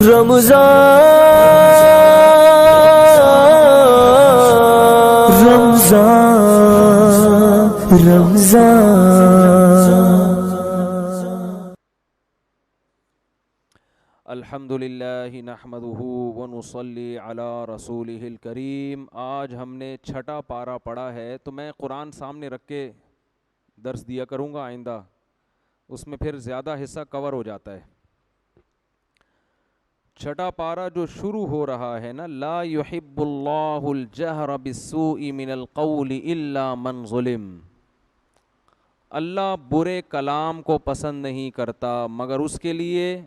الحمدللہ نحمدہ ونصلی علی رسولہ الکریم۔ آج ہم نے چھٹا پارہ پڑھا ہے، تو میں قرآن سامنے رکھ کے درس دیا کروں گا آئندہ، اس میں پھر زیادہ حصہ کور ہو جاتا ہے۔ چھٹا پارہ جو شروع ہو رہا ہے نا، لا یحب اللہ الجہر بالسوء من القول الا من ظلم، اللہ برے کلام کو پسند نہیں کرتا مگر اس کے لیے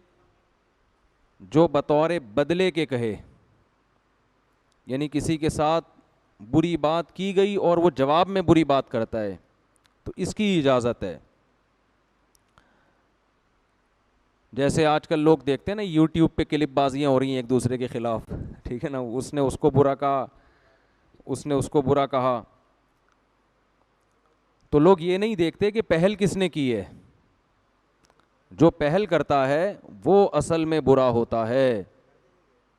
جو بطور بدلے کے کہے، یعنی کسی کے ساتھ بری بات کی گئی اور وہ جواب میں بری بات کرتا ہے تو اس کی اجازت ہے۔ جیسے آج کل لوگ دیکھتے ہیں نا، یوٹیوب پہ کلپ بازیاں ہو رہی ہیں ایک دوسرے کے خلاف، ٹھیک ہے نا، اس نے اس کو برا کہا، اس نے اس کو برا کہا، تو لوگ یہ نہیں دیکھتے کہ پہل کس نے کی ہے۔ جو پہل کرتا ہے وہ اصل میں برا ہوتا ہے،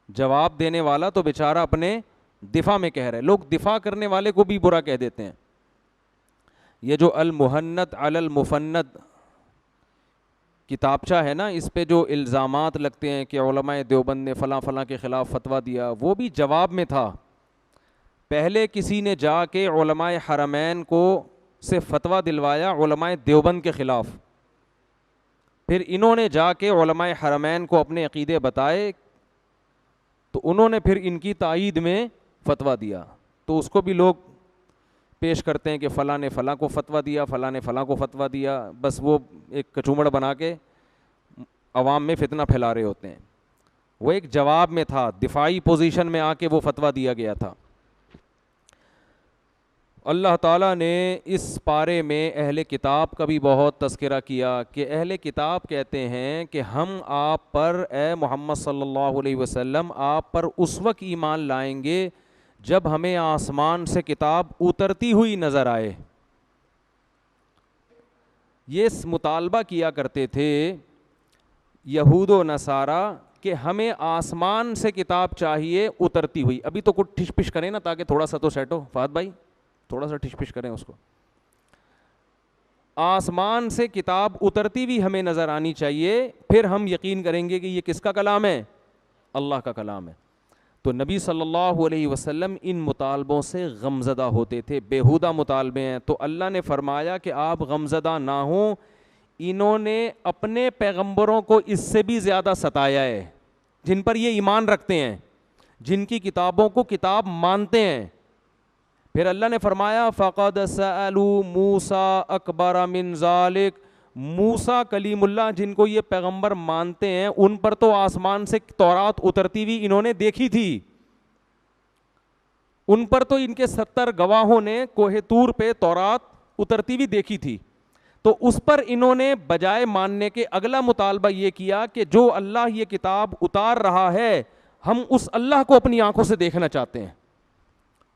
جواب دینے والا تو بیچارہ اپنے دفاع میں کہہ رہے، لوگ دفاع کرنے والے کو بھی برا کہہ دیتے ہیں۔ یہ جو المحنت علی المفند کتابچہ ہے نا، اس پہ جو الزامات لگتے ہیں کہ علماء دیوبند نے فلاں فلاں کے خلاف فتویٰ دیا، وہ بھی جواب میں تھا۔ پہلے کسی نے جا کے علماء حرمین کو سے فتویٰ دلوایا علماء دیوبند کے خلاف، پھر انہوں نے جا کے علماء حرمین کو اپنے عقیدے بتائے تو انہوں نے پھر ان کی تائید میں فتویٰ دیا، تو اس کو بھی لوگ پیش کرتے ہیں کہ فلاں نے فلاں کو فتویٰ دیا، فلاں نے فلاں کو فتویٰ دیا، بس وہ ایک کچومڑ بنا کے عوام میں فتنہ پھیلا رہے ہوتے ہیں۔ وہ ایک جواب میں تھا، دفاعی پوزیشن میں آ کے وہ فتویٰ دیا گیا تھا۔ اللہ تعالیٰ نے اس پارے میں اہل کتاب کا بھی بہت تذکرہ کیا کہ اہل کتاب کہتے ہیں کہ ہم آپ پر اے محمد صلی اللہ علیہ وسلم آپ پر اس وقت ایمان لائیں گے جب ہمیں آسمان سے کتاب اترتی ہوئی نظر آئے۔ یہ مطالبہ کیا کرتے تھے یہود و نصارہ کہ ہمیں آسمان سے کتاب چاہیے اترتی ہوئی۔ ابھی تو کچھ ٹھش پش کریں نا تاکہ تھوڑا سا تو سیٹ ہو، فہد بھائی تھوڑا سا ٹھش پش کریں اس کو۔ آسمان سے کتاب اترتی ہوئی ہمیں نظر آنی چاہیے، پھر ہم یقین کریں گے کہ یہ کس کا کلام ہے؟ اللہ کا کلام ہے۔ تو نبی صلی اللہ علیہ وسلم ان مطالبوں سے غمزدہ ہوتے تھے، بیہودہ مطالبے ہیں، تو اللہ نے فرمایا کہ آپ غمزدہ نہ ہوں، انہوں نے اپنے پیغمبروں کو اس سے بھی زیادہ ستایا ہے، جن پر یہ ایمان رکھتے ہیں، جن کی کتابوں کو کتاب مانتے ہیں۔ پھر اللہ نے فرمایا فَقَدْ سَأَلُوا مُوسَىٰ أَكْبَرَ مِنْ ذَلِكَ، موسیٰ کلیم اللہ جن کو یہ پیغمبر مانتے ہیں، ان پر تو آسمان سے تورات اترتی ہوئی انہوں نے دیکھی تھی، ان پر تو ان کے 70 گواہوں نے کوہ طور پہ تورات اترتی ہوئی دیکھی تھی، تو اس پر انہوں نے بجائے ماننے کے اگلا مطالبہ یہ کیا کہ جو اللہ یہ کتاب اتار رہا ہے ہم اس اللہ کو اپنی آنکھوں سے دیکھنا چاہتے ہیں۔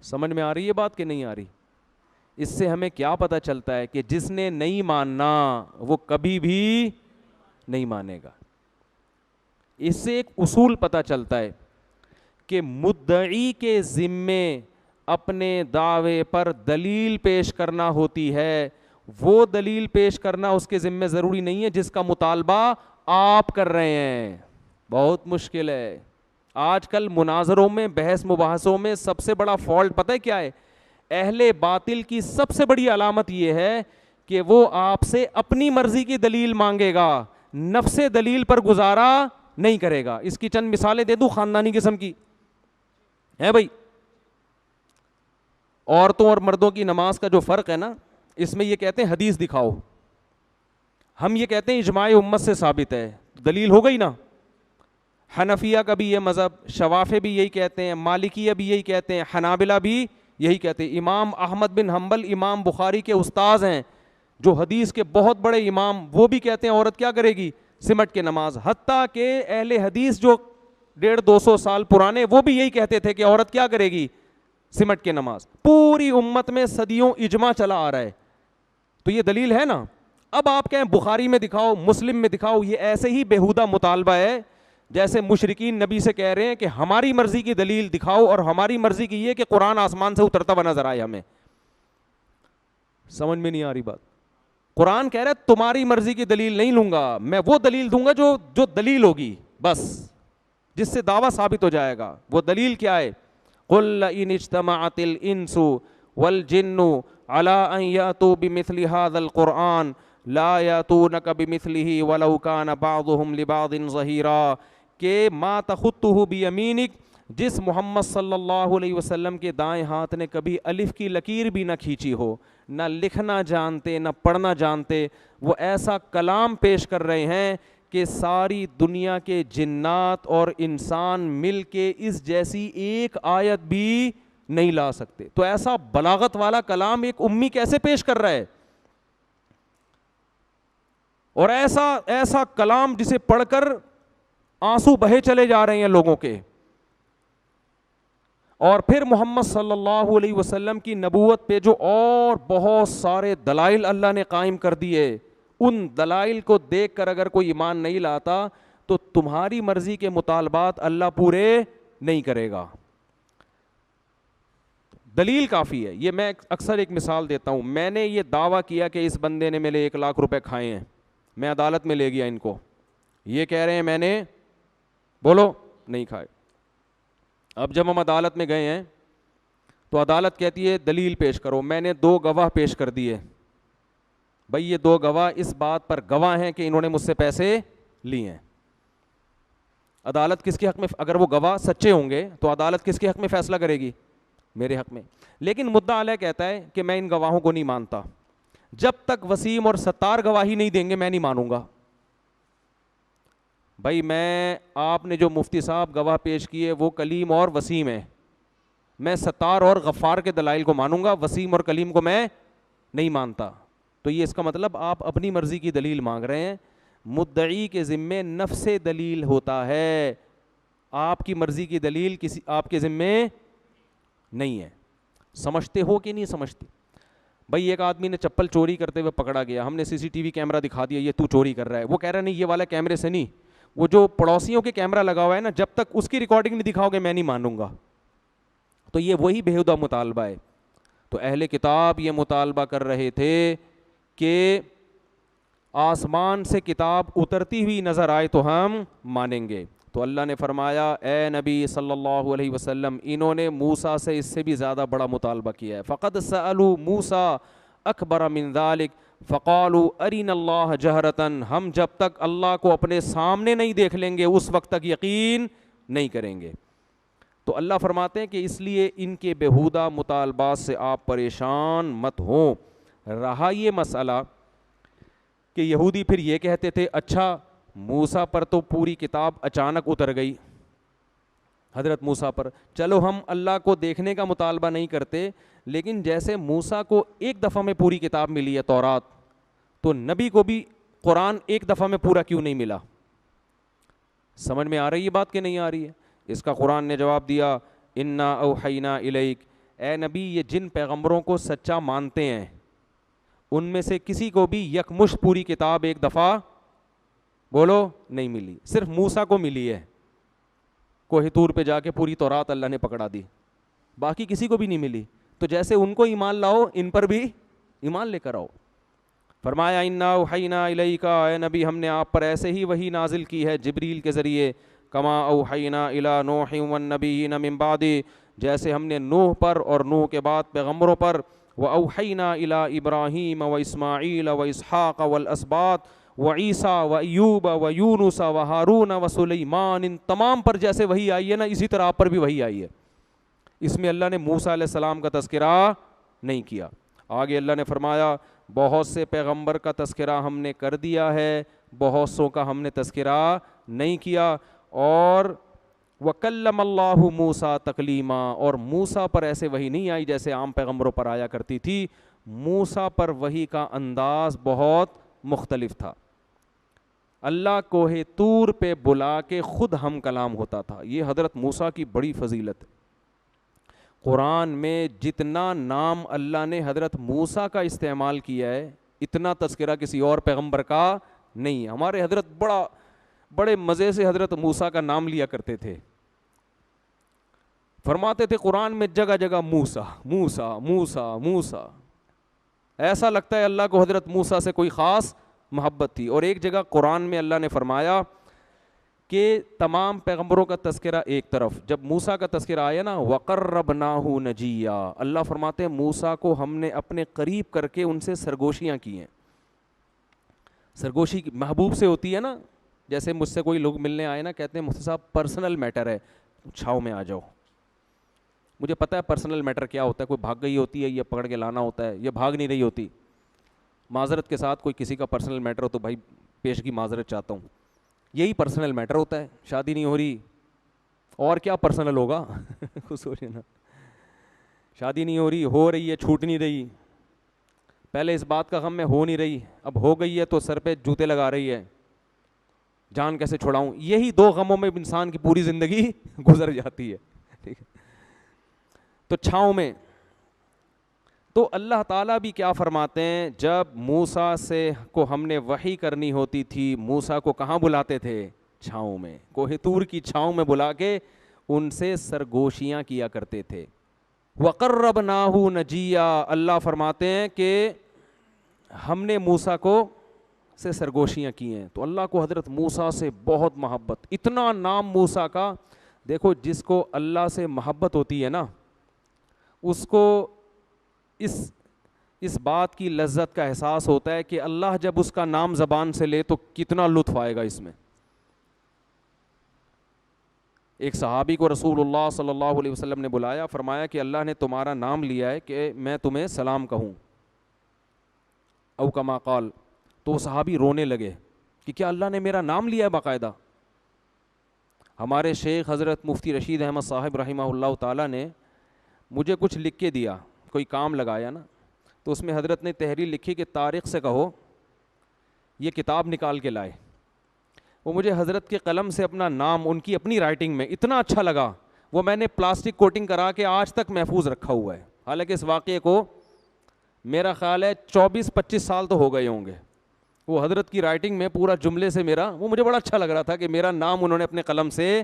سمجھ میں آ رہی ہے بات کہ نہیں آ رہی؟ اس سے ہمیں کیا پتہ چلتا ہے کہ جس نے نہیں ماننا وہ کبھی بھی نہیں مانے گا۔ اس سے ایک اصول پتہ چلتا ہے کہ مدعی کے ذمے اپنے دعوے پر دلیل پیش کرنا ہوتی ہے، وہ دلیل پیش کرنا اس کے ذمے ضروری نہیں ہے جس کا مطالبہ آپ کر رہے ہیں۔ بہت مشکل ہے۔ آج کل مناظروں میں، بحث مباحثوں میں سب سے بڑا فالٹ پتہ ہے کیا ہے؟ اہل باطل کی سب سے بڑی علامت یہ ہے کہ وہ آپ سے اپنی مرضی کی دلیل مانگے گا، نفس دلیل پر گزارا نہیں کرے گا۔ اس کی چند مثالیں دے دوں خاندانی قسم کی ہے بھائی۔ عورتوں اور مردوں کی نماز کا جو فرق ہے نا، اس میں یہ کہتے ہیں حدیث دکھاؤ، ہم یہ کہتے ہیں اجماع امت سے ثابت ہے، دلیل ہو گئی نا۔ حنفیہ کا بھی یہ مذہب، شوافی بھی یہی کہتے ہیں، مالکیہ بھی یہی کہتے ہیں، حنابلہ بھی یہی کہتے ہیں۔ امام احمد بن حنبل امام بخاری کے استاذ ہیں، جو حدیث کے بہت بڑے امام، وہ بھی کہتے ہیں عورت کیا کرے گی؟ سمٹ کے نماز۔ حتیٰ کہ اہل حدیث جو 150-200 سال پرانے، وہ بھی یہی کہتے تھے کہ عورت کیا کرے گی؟ سمٹ کے نماز۔ پوری امت میں صدیوں اجماع چلا آ رہا ہے، تو یہ دلیل ہے نا۔ اب آپ کہیں بخاری میں دکھاؤ، مسلم میں دکھاؤ، یہ ایسے ہی بیہودہ مطالبہ ہے جیسے مشرکین نبی سے کہہ رہے ہیں کہ ہماری مرضی کی دلیل دکھاؤ، اور ہماری مرضی کی یہ کہ قرآن آسمان سے اترتا ہوا نظر آئے ہمیں. سمجھ میں نہیں آ رہی بات؟ قرآن کہہ رہا ہے تمہاری مرضی کی دلیل نہیں لوں گا، میں وہ دلیل دوں گا جو دلیل ہوگی، بس جس سے دعویٰ ثابت ہو جائے گا. وہ دلیل کیا ہے؟ قل ان اجتمعت الانس والجن على ان یاتوا بمثل هذا القرآن لا یاتونک بمثلہ ولو کان بعضهم لبعض ظہیرا، کہ ما تخطہ بیمینک، جس محمد صلی اللہ علیہ وسلم کے دائیں ہاتھ نے کبھی الف کی لکیر بھی نہ کھینچی ہو، نہ لکھنا جانتے نہ پڑھنا جانتے، وہ ایسا کلام پیش کر رہے ہیں کہ ساری دنیا کے جنات اور انسان مل کے اس جیسی ایک آیت بھی نہیں لا سکتے. تو ایسا بلاغت والا کلام ایک امی کیسے پیش کر رہا ہے؟ اور ایسا کلام جسے پڑھ کر آنسو بہے چلے جا رہے ہیں لوگوں کے. اور پھر محمد صلی اللہ علیہ وسلم کی نبوت پہ جو اور بہت سارے دلائل اللہ نے قائم کر دیے، ان دلائل کو دیکھ کر اگر کوئی ایمان نہیں لاتا تو تمہاری مرضی کے مطالبات اللہ پورے نہیں کرے گا. دلیل کافی ہے. یہ میں اکثر ایک مثال دیتا ہوں. میں نے یہ دعویٰ کیا کہ اس بندے نے میرے 1,00,000 روپے کھائے ہیں، میں عدالت میں لے گیا ان کو، یہ کہہ رہے ہیں میں نے، بولو، نہیں کھائے. اب جب ہم عدالت میں گئے ہیں تو عدالت کہتی ہے دلیل پیش کرو. میں نے 2 گواہ پیش کر دیے، بھائی یہ 2 گواہ اس بات پر گواہ ہیں کہ انہوں نے مجھ سے پیسے لیے ہیں. عدالت کس کے حق میں؟ اگر وہ گواہ سچے ہوں گے تو عدالت کس کے حق میں فیصلہ کرے گی؟ میرے حق میں. لیکن مدعا علیہ کہتا ہے کہ میں ان گواہوں کو نہیں مانتا، جب تک وسیم اور ستار گواہی نہیں دیں گے میں نہیں مانوں گا. بھائی میں، آپ نے جو مفتی صاحب گواہ پیش کیے وہ کلیم اور وسیم ہے، میں ستار اور غفار کے دلائل کو مانوں گا، وسیم اور کلیم کو میں نہیں مانتا. تو یہ اس کا مطلب آپ اپنی مرضی کی دلیل مانگ رہے ہیں. مدعی کے ذمے نفس دلیل ہوتا ہے، آپ کی مرضی کی دلیل کسی آپ کے ذمے نہیں ہے. سمجھتے ہو کہ نہیں سمجھتے؟ بھائی ایک آدمی نے چپل چوری کرتے ہوئے پکڑا گیا، ہم نے CCTV کیمرہ دکھا دیا یہ تو چوری کر رہا ہے. وہ کہہ رہا نہیں یہ والا کیمرے سے نہیں، وہ جو پڑوسیوں کے کیمرہ لگا ہوا ہے نا، جب تک اس کی ریکارڈنگ نہیں دکھاؤ گے میں نہیں مانوں گا. تو یہ وہی بےہودہ مطالبہ ہے. تو اہل کتاب یہ مطالبہ کر رہے تھے کہ آسمان سے کتاب اترتی ہوئی نظر آئے تو ہم مانیں گے. تو اللہ نے فرمایا اے نبی صلی اللہ علیہ وسلم، انہوں نے موسیٰ سے اس سے بھی زیادہ بڑا مطالبہ کیا ہے. فقد سألوا موسیٰ اکبر من ذلک فقالوا ارنا اللہ جہرتاً، ہم جب تک اللہ کو اپنے سامنے نہیں دیکھ لیں گے اس وقت تک یقین نہیں کریں گے. تو اللہ فرماتے ہیں کہ اس لیے ان کے بےہودہ مطالبات سے آپ پریشان مت ہوں. رہا یہ مسئلہ کہ یہودی پھر یہ کہتے تھے اچھا موسیٰ پر تو پوری کتاب اچانک اتر گئی، حضرت موسیٰ پر چلو ہم اللہ کو دیکھنے کا مطالبہ نہیں کرتے، لیکن جیسے موسیٰ کو ایک دفعہ میں پوری کتاب ملی ہے تورات، تو نبی کو بھی قرآن ایک دفعہ میں پورا کیوں نہیں ملا؟ سمجھ میں آ رہی ہے بات کہ نہیں آ رہی ہے؟ اس کا قرآن نے جواب دیا انا اوحینا الیک، اے نبی یہ جن پیغمبروں کو سچا مانتے ہیں ان میں سے کسی کو بھی یکمشت پوری کتاب ایک دفعہ بولو نہیں ملی، صرف موسیٰ کو ملی ہے. کوہ طور پہ جا کے پوری تورات اللہ نے پکڑا دی، باقی کسی کو بھی نہیں ملی. تو جیسے ان کو ایمان لاؤ ان پر بھی ایمان لے کر آؤ. فرمایا انا اوحینا الیک، اے نبی ہم نے آپ پر ایسے ہی وحی نازل کی ہے جبریل کے ذریعے، کما اوحینا الی نوح والنبیین من بعد، جیسے ہم نے نوح پر اور نوح کے بعد پیغمبروں پر، واوحینا الی ابراہیم واسماعیل واسحاق والاسباط وعیسیٰ وایوب ویونس وہارون وسلیمان، ان تمام پر جیسے وحی آئی ہے نا اسی طرح آپ پر بھی وحی آئی ہے. اس میں اللہ نے موسیٰ علیہ السلام کا تذکرہ نہیں کیا. آگے اللہ نے فرمایا بہت سے پیغمبر کا تذکرہ ہم نے کر دیا ہے، بہت سوں کا ہم نے تذکرہ نہیں کیا. اور وَكَلَّمَ اللَّهُ مُوسَىٰ تَكْلِيمًا، اور موسیٰ پر ایسے وحی نہیں آئی جیسے عام پیغمبروں پر آیا کرتی تھی. موسیٰ پر وحی کا انداز بہت مختلف تھا. اللہ کوہ طور پہ بلا کے خود ہم کلام ہوتا تھا. یہ حضرت موسیٰ کی بڑی فضیلت ہے. قرآن میں جتنا نام اللہ نے حضرت موسیٰ کا استعمال کیا ہے اتنا تذکرہ کسی اور پیغمبر کا نہیں ہے. ہمارے حضرت بڑے مزے سے حضرت موسیٰ کا نام لیا کرتے تھے. فرماتے تھے قرآن میں جگہ جگہ موسیٰ موسیٰ موسیٰ موسیٰ. ایسا لگتا ہے اللہ کو حضرت موسیٰ سے کوئی خاص محبت تھی. اور ایک جگہ قرآن میں اللہ نے فرمایا کہ تمام پیغمبروں کا تذکرہ ایک طرف, جب موسیٰ کا تذکرہ آیا نا, وَقَرَّبْنَاهُ نَجِيًّا, اللہ فرماتے ہیں موسیٰ کو ہم نے اپنے قریب کر کے ان سے سرگوشیاں کی ہیں. سرگوشی محبوب سے ہوتی ہے نا, جیسے مجھ سے کوئی لوگ ملنے آئے نا, کہتے ہیں مفتی صاحب پرسنل میٹر ہے, چھاؤں میں آ جاؤ. مجھے پتہ ہے پرسنل میٹر کیا ہوتا ہے, کوئی بھاگ گئی ہوتی ہے, یہ پکڑ کے لانا ہوتا ہے, یہ بھاگ نہیں رہی ہوتی. معذرت کے ساتھ کوئی کسی کا پرسنل میٹر ہو تو بھائی پیشگی معذرت چاہتا ہوں. یہی پرسنل میٹر ہوتا ہے. شادی نہیں ہو رہی اور کیا پرسنل ہوگا, کچھ سوچے نا. شادی نہیں ہو رہی ہے, چھوٹ نہیں رہی. پہلے اس بات کا غم میں ہو نہیں رہی, اب ہو گئی ہے تو سر پہ جوتے لگا رہی ہے, جان کیسے چھڑاؤں. یہی دو غموں میں انسان کی پوری زندگی گزر جاتی ہے. ٹھیک ہے, تو چھاؤں میں. تو اللہ تعالیٰ بھی کیا فرماتے ہیں, جب موسیٰ سے کو ہم نے وحی کرنی ہوتی تھی, موسیٰ کو کہاں بلاتے تھے, چھاؤں میں, کوہ طور کی چھاؤں میں بلا کے ان سے سرگوشیاں کیا کرتے تھے. وَقَرَّبْنَاهُ نَجِيًّا, اللہ فرماتے ہیں کہ ہم نے موسیٰ کو سے سرگوشیاں کی ہیں. تو اللہ کو حضرت موسیٰ سے بہت محبت, اتنا نام موسیٰ کا. دیکھو جس کو اللہ سے محبت ہوتی ہے نا, اس کو اس بات کی لذت کا احساس ہوتا ہے کہ اللہ جب اس کا نام زبان سے لے تو کتنا لطف آئے گا اس میں. ایک صحابی کو رسول اللہ صلی اللہ علیہ وسلم نے بلایا, فرمایا کہ اللہ نے تمہارا نام لیا ہے کہ میں تمہیں سلام کہوں, او کما قال. تو وہ صحابی رونے لگے کہ کیا اللہ نے میرا نام لیا ہے باقاعدہ. ہمارے شیخ حضرت مفتی رشید احمد صاحب رحمہ اللہ تعالیٰ نے مجھے کچھ لکھ کے دیا, کوئی کام لگایا نا, تو اس میں حضرت نے تحریر لکھی کہ طارق سے کہو یہ کتاب نکال کے لائے. وہ مجھے حضرت کے قلم سے اپنا نام ان کی اپنی رائٹنگ میں اتنا اچھا لگا, وہ میں نے پلاسٹک کوٹنگ کرا کے آج تک محفوظ رکھا ہوا ہے. حالانکہ اس واقعے کو میرا خیال ہے 24-25 سال تو ہو گئے ہوں گے. وہ حضرت کی رائٹنگ میں پورا جملے سے میرا, وہ مجھے بڑا اچھا لگ رہا تھا کہ میرا نام انہوں نے اپنے قلم سے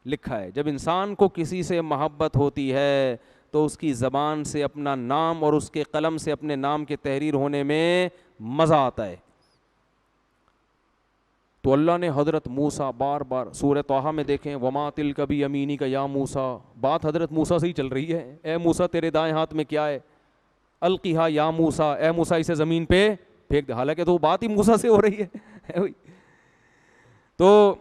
لکھا ہے. جب انسان کو کسی سے محبت ہوتی ہے تو اس کی زبان سے اپنا نام اور اس کے قلم سے اپنے نام کے تحریر ہونے میں مزہ آتا ہے. تو اللہ نے حضرت موسیٰ بار بار سورہ طٰہٰ میں دیکھیں, وما تلک بیمینک یا موسیٰ, بات حضرت موسیٰ سے ہی چل رہی ہے. اے موسیٰ تیرے دائیں ہاتھ میں کیا ہے, القیہا یا موسیٰ, اے موسیٰ اسے زمین پہ پھینک دے. حالانکہ تو بات ہی موسیٰ سے ہو رہی ہے. تو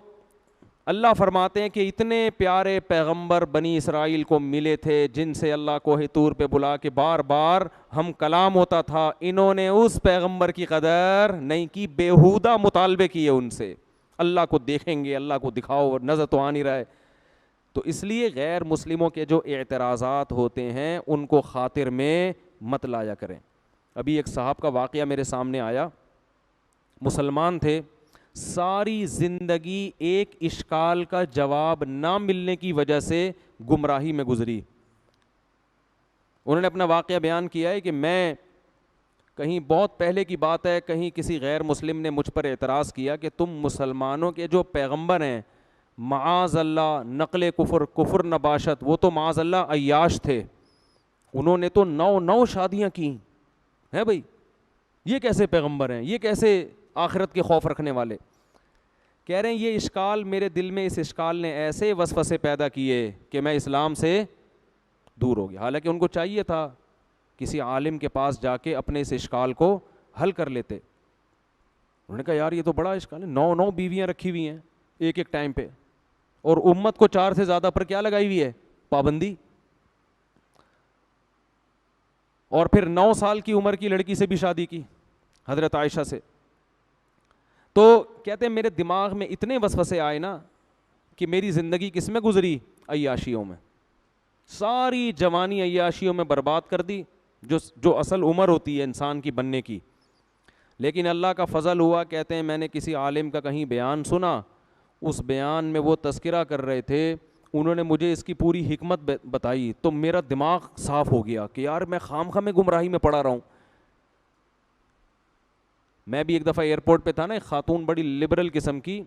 اللہ فرماتے ہیں کہ اتنے پیارے پیغمبر بنی اسرائیل کو ملے تھے جن سے اللہ کوہ طور پہ بلا کے بار بار ہم کلام ہوتا تھا, انہوں نے اس پیغمبر کی قدر نہیں کی, بیہودہ مطالبے کیے ان سے. اللہ کو دیکھیں گے, اللہ کو دکھاؤ, نظر تو آ نہیں رہا ہے. تو اس لیے غیر مسلموں کے جو اعتراضات ہوتے ہیں ان کو خاطر میں مت لایا کریں. ابھی ایک صاحب کا واقعہ میرے سامنے آیا, مسلمان تھے, ساری زندگی ایک اشکال کا جواب نہ ملنے کی وجہ سے گمراہی میں گزری. انہوں نے اپنا واقعہ بیان کیا ہے کہ میں کہیں بہت پہلے کی بات ہے, کہیں کسی غیر مسلم نے مجھ پر اعتراض کیا کہ تم مسلمانوں کے جو پیغمبر ہیں معاذ اللہ نقل کفر نباشت, وہ تو معاذ اللہ عیاش تھے, انہوں نے تو 9 شادیاں کی ہیں. بھائی یہ کیسے پیغمبر ہیں, یہ کیسے آخرت کے خوف رکھنے والے. کہہ رہے ہیں یہ اشکال میرے دل میں, اس اشکال نے ایسے وسوسے پیدا کیے کہ میں اسلام سے دور ہو گیا. حالانکہ ان کو چاہیے تھا کسی عالم کے پاس جا کے اپنے اس اشکال کو حل کر لیتے. انہوں نے کہا یار یہ تو بڑا اشکال ہے, 9 بیویاں رکھی ہوئی ہیں ایک ٹائم پہ, اور امت کو 4 سے زیادہ پر کیا لگائی ہوئی ہے, پابندی. اور پھر 9 سال کی عمر کی لڑکی سے بھی شادی کی, حضرت عائشہ سے. تو کہتے ہیں میرے دماغ میں اتنے وسوسے آئے نا کہ میری زندگی کس میں گزری, عیاشیوں میں. ساری جوانی عیاشیوں میں برباد کر دی, جو اصل عمر ہوتی ہے انسان کی بننے کی. لیکن اللہ کا فضل ہوا, کہتے ہیں میں نے کسی عالم کا کہیں بیان سنا, اس بیان میں وہ تذکرہ کر رہے تھے, انہوں نے مجھے اس کی پوری حکمت بتائی, تو میرا دماغ صاف ہو گیا کہ یار میں خام میں گمراہی میں پڑا رہا ہوں. میں بھی ایک دفعہ ایئرپورٹ پہ تھا نا, ایک خاتون بڑی لبرل قسم کی,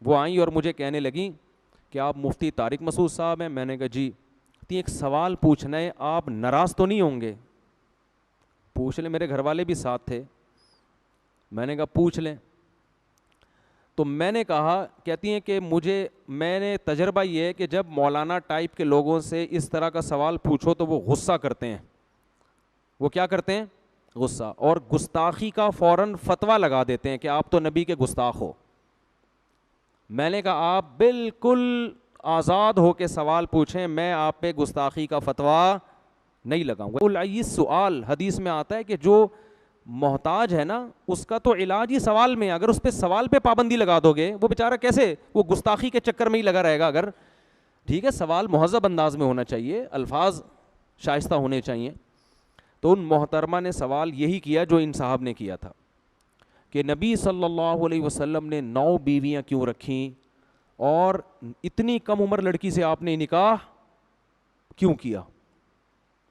وہ آئیں اور مجھے کہنے لگیں کہ آپ مفتی طارق مسعود صاحب ہیں. میں نے کہا جی. ایک سوال پوچھنا ہے, آپ ناراض تو نہیں ہوں گے؟ پوچھ لیں. میرے گھر والے بھی ساتھ تھے. میں نے کہا پوچھ لیں. تو میں نے کہا, کہتی ہیں کہ میں نے تجربہ یہ ہے کہ جب مولانا ٹائپ کے لوگوں سے اس طرح کا سوال پوچھو تو وہ غصہ کرتے ہیں. وہ کیا کرتے ہیں؟ غصہ. اور گستاخی کا فوراً فتویٰ لگا دیتے ہیں کہ آپ تو نبی کے گستاخ ہو. میں نے کہا آپ بالکل آزاد ہو کے سوال پوچھیں, میں آپ پہ گستاخی کا فتویٰ نہیں لگاؤں گا. العیس سوال, حدیث میں آتا ہے کہ جو محتاج ہے نا اس کا تو علاج ہی سوال میں. اگر اس پہ سوال پہ پابندی لگا دو گے, وہ بیچارہ کیسے, وہ گستاخی کے چکر میں ہی لگا رہے گا. اگر ٹھیک ہے سوال مہذب انداز میں ہونا چاہیے, الفاظ شائستہ ہونے چاہیے. تو ان محترمہ نے سوال یہی کیا جو ان صاحب نے کیا تھا کہ نبی صلی اللہ علیہ وسلم نے 9 بیویاں کیوں رکھیں, اور اتنی کم عمر لڑکی سے آپ نے نکاح کیوں کیا.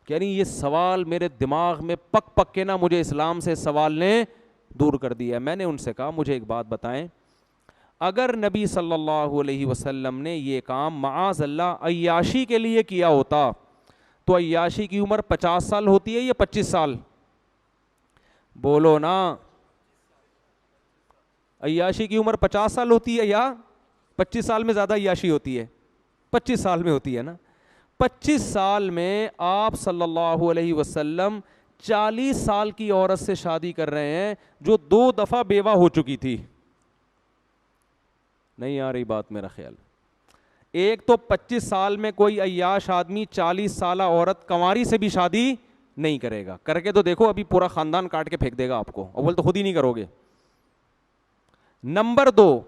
کہہ رہی یہ سوال میرے دماغ میں پک پک کے نا مجھے اسلام سے سوال نے دور کر دیا. میں نے ان سے کہا مجھے ایک بات بتائیں, اگر نبی صلی اللہ علیہ وسلم نے یہ کام معاذ اللہ عیاشی کے لیے کیا ہوتا تو عیاشی کی عمر 50 سال ہوتی ہے یا 25 سال؟ بولو نا. عیاشی کی عمر 50 سال ہوتی ہے یا 25 سال میں زیادہ عیاشی ہوتی ہے؟ 25 سال میں ہوتی ہے نا. 25 سال میں آپ صلی اللہ علیہ وسلم 40 سال کی عورت سے شادی کر رہے ہیں جو 2 دفعہ بیوہ ہو چکی تھی. نہیں آ رہی بات میرا خیال. ایک تو 25 سال میں کوئی عیاش آدمی 40 سالہ عورت کنواری سے بھی شادی نہیں کرے گا. کر کے تو دیکھو, ابھی پورا خاندان کاٹ کے پھینک دے گا آپ کو. اول تو خود ہی نہیں کرو گے. نمبر 2,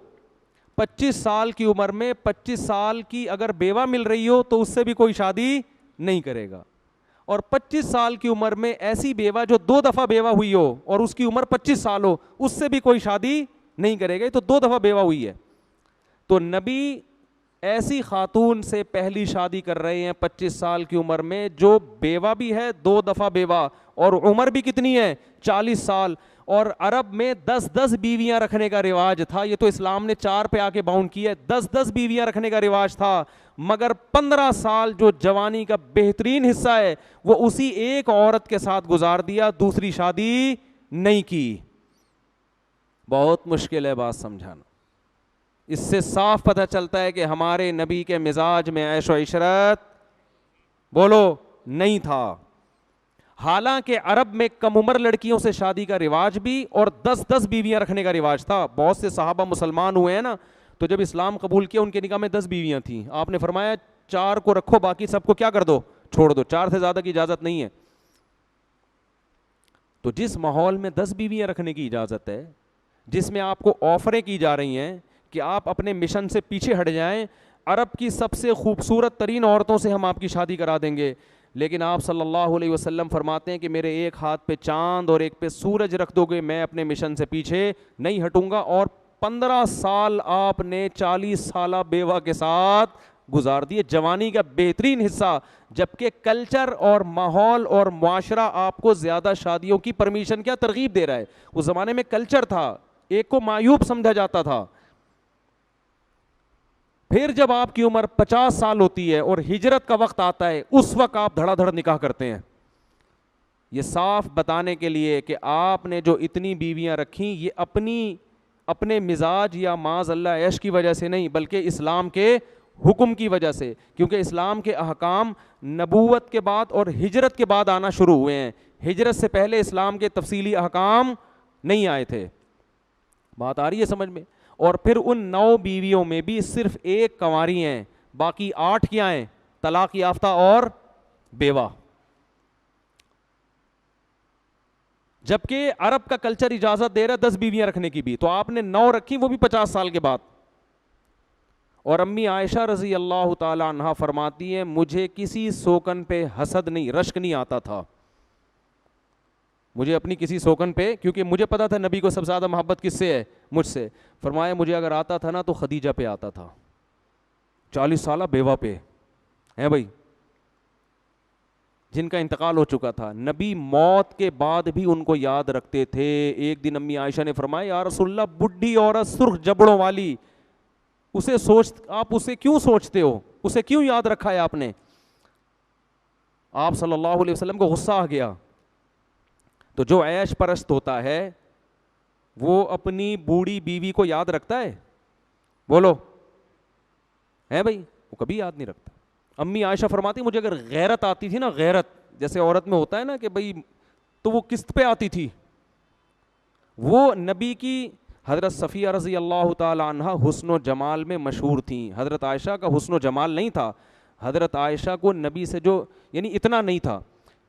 25 سال کی عمر میں 25 سال کی اگر بیوہ مل رہی ہو تو اس سے بھی کوئی شادی نہیں کرے گا. اور 25 سال کی عمر میں ایسی بیوہ جو 2 دفعہ بیوہ ہوئی ہو اور اس کی عمر 25 سال ہو, اس سے بھی کوئی شادی نہیں کرے گا. تو 2 دفعہ بیوہ ہوئی ہے. تو نبی ایسی خاتون سے پہلی شادی کر رہے ہیں 25 سال کی عمر میں جو بیوہ بھی ہے, 2 دفعہ بیوہ, اور عمر بھی کتنی ہے, 40 سال. اور عرب میں 10 بیویاں رکھنے کا رواج تھا. یہ تو اسلام نے 4 پہ آ کے باؤنڈ کیا ہے. 10 بیویاں رکھنے کا رواج تھا, مگر 15 سال جو جوانی کا بہترین حصہ ہے وہ اسی ایک عورت کے ساتھ گزار دیا, دوسری شادی نہیں کی. بہت مشکل ہے بات سمجھانا. اس سے صاف پتہ چلتا ہے کہ ہمارے نبی کے مزاج میں عیش و عشرت بولو نہیں تھا. حالانکہ عرب میں کم عمر لڑکیوں سے شادی کا رواج بھی اور 10 بیویاں رکھنے کا رواج تھا. بہت سے صحابہ مسلمان ہوئے ہیں نا, تو جب اسلام قبول کیا ان کے نکاح میں 10 بیویاں تھیں. آپ نے فرمایا 4 کو رکھو, باقی سب کو کیا کر دو, چھوڑ دو. 4 سے زیادہ کی اجازت نہیں ہے. تو جس ماحول میں 10 بیویاں رکھنے کی اجازت ہے, جس میں آپ کو آفریں کی جا رہی ہیں کہ آپ اپنے مشن سے پیچھے ہٹ جائیں, عرب کی سب سے خوبصورت ترین عورتوں سے ہم آپ کی شادی کرا دیں گے, لیکن آپ صلی اللہ علیہ وسلم فرماتے ہیں کہ میرے ایک ہاتھ پہ چاند اور ایک پہ سورج رکھ دو گے, میں اپنے مشن سے پیچھے نہیں ہٹوں گا. اور 15 سال آپ نے 40 سالہ بیوہ کے ساتھ گزار دیے, جوانی کا بہترین حصہ. جبکہ کلچر اور ماحول اور معاشرہ آپ کو زیادہ شادیوں کی پرمیشن کیا ترغیب دے رہا ہے. اس زمانے میں کلچر تھا, ایک کو معیوب سمجھا جاتا تھا. پھر جب آپ کی عمر 50 سال ہوتی ہے اور ہجرت کا وقت آتا ہے, اس وقت آپ دھڑا دھڑ نکاح کرتے ہیں. یہ صاف بتانے کے لیے کہ آپ نے جو اتنی بیویاں رکھیں یہ اپنے مزاج یا معاذ اللہ عیش کی وجہ سے نہیں, بلکہ اسلام کے حکم کی وجہ سے. کیونکہ اسلام کے احکام نبوت کے بعد اور ہجرت کے بعد آنا شروع ہوئے ہیں. ہجرت سے پہلے اسلام کے تفصیلی احکام نہیں آئے تھے. بات آ رہی ہے سمجھ میں؟ اور پھر ان 9 بیویوں میں بھی صرف 1 کنواری ہیں, باقی 8 کیا ہیں, طلاق یافتہ اور بیوہ. جبکہ عرب کا کلچر اجازت دے رہا ہے 10 بیویاں رکھنے کی بھی, تو آپ نے 9 رکھی, وہ بھی 50 سال کے بعد. اور امی عائشہ رضی اللہ تعالی عنہا فرماتی ہیں مجھے کسی سوکن پہ حسد نہیں, رشک نہیں آتا تھا. مجھے اپنی کسی سوکن پہ, کیونکہ مجھے پتا تھا نبی کو سب سے زیادہ محبت کس سے ہے, مجھ سے. فرمایا مجھے اگر آتا تھا نا تو خدیجہ پہ آتا تھا, 40 سالہ بیوہ پہ ہیں بھائی, جن کا انتقال ہو چکا تھا. نبی موت کے بعد بھی ان کو یاد رکھتے تھے. ایک دن امی عائشہ نے فرمایا یا رسول اللہ, بڈھی عورت سرخ جبڑوں والی آپ اسے کیوں سوچتے ہو, اسے کیوں یاد رکھا ہے آپ نے؟ آپ صلی اللہ علیہ وسلم کو غصہ آ گیا. تو جو عیش پرست ہوتا ہے وہ اپنی بوڑھی بیوی کو یاد رکھتا ہے؟ بولو ہے بھائی, وہ کبھی یاد نہیں رکھتا. امی عائشہ فرماتی مجھے اگر غیرت آتی تھی نا, غیرت جیسے عورت میں ہوتا ہے نا کہ بھائی, تو وہ کس پہ آتی تھی؟ وہ نبی کی حضرت صفیہ رضی اللہ تعالی عنہ حسن و جمال میں مشہور تھیں. حضرت عائشہ کا حسن و جمال نہیں تھا, حضرت عائشہ کو نبی سے جو یعنی اتنا نہیں تھا,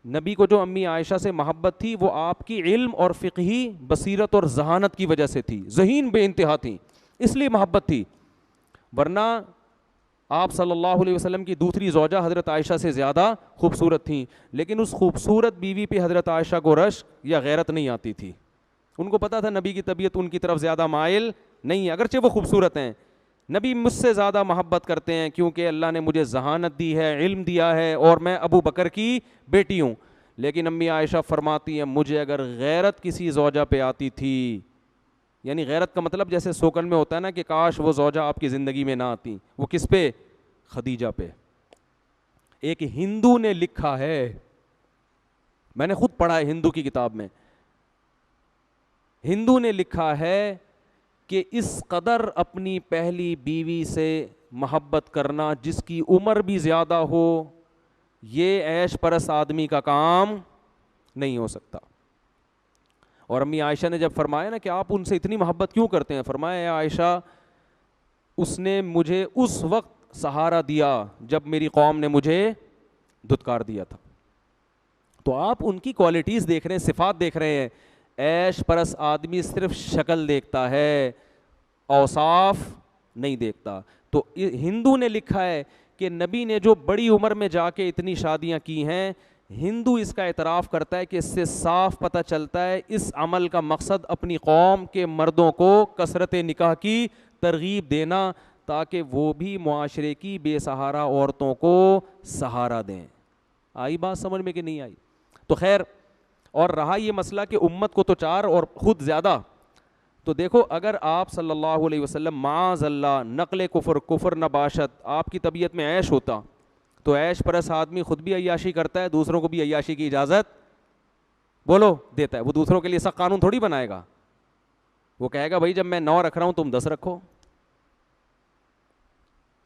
نبی کو جو امی عائشہ سے محبت تھی وہ آپ کی علم اور فقہی بصیرت اور ذہانت کی وجہ سے تھی. ذہین بے انتہا تھیں, اس لیے محبت تھی. ورنہ آپ صلی اللہ علیہ وسلم کی دوسری زوجہ حضرت عائشہ سے زیادہ خوبصورت تھیں, لیکن اس خوبصورت بیوی پہ حضرت عائشہ کو رشک یا غیرت نہیں آتی تھی. ان کو پتا تھا نبی کی طبیعت ان کی طرف زیادہ مائل نہیں ہے, اگرچہ وہ خوبصورت ہیں. نبی مجھ سے زیادہ محبت کرتے ہیں کیونکہ اللہ نے مجھے ذہانت دی ہے, علم دیا ہے, اور میں ابو بکر کی بیٹی ہوں. لیکن امی عائشہ فرماتی ہیں مجھے اگر غیرت کسی زوجہ پہ آتی تھی, یعنی غیرت کا مطلب جیسے سوکن میں ہوتا ہے نا کہ کاش وہ زوجہ آپ کی زندگی میں نہ آتی, وہ کس پہ؟ خدیجہ پہ. ایک ہندو نے لکھا ہے, میں نے خود پڑھا ہے ہندو کی کتاب میں, ہندو نے لکھا ہے کہ اس قدر اپنی پہلی بیوی سے محبت کرنا جس کی عمر بھی زیادہ ہو, یہ عیش پرست آدمی کا کام نہیں ہو سکتا. اور امی عائشہ نے جب فرمایا نا کہ آپ ان سے اتنی محبت کیوں کرتے ہیں, فرمایا اے عائشہ اس نے مجھے اس وقت سہارا دیا جب میری قوم نے مجھے دھتکار دیا تھا. تو آپ ان کی کوالٹیز دیکھ رہے ہیں, صفات دیکھ رہے ہیں. عیش پرست آدمی صرف شکل دیکھتا ہے, اوصاف نہیں دیکھتا. تو ہندو نے لکھا ہے کہ نبی نے جو بڑی عمر میں جا کے اتنی شادیاں کی ہیں, ہندو اس کا اعتراف کرتا ہے کہ اس سے صاف پتہ چلتا ہے اس عمل کا مقصد اپنی قوم کے مردوں کو کثرت نکاح کی ترغیب دینا تاکہ وہ بھی معاشرے کی بے سہارا عورتوں کو سہارا دیں. آئی بات سمجھ میں کہ نہیں آئی؟ تو خیر, اور رہا یہ مسئلہ کہ امت کو تو 4 اور خود زیادہ, تو دیکھو اگر آپ صلی اللہ علیہ وسلم معاذ اللہ نقل کفر نباشت آپ کی طبیعت میں عیش ہوتا, تو عیش پرست آدمی خود بھی عیاشی کرتا ہے, دوسروں کو بھی عیاشی کی اجازت بولو دیتا ہے. وہ دوسروں کے لیے سخت قانون تھوڑی بنائے گا, وہ کہے گا بھائی جب میں 9 رکھ رہا ہوں تم 10 رکھو,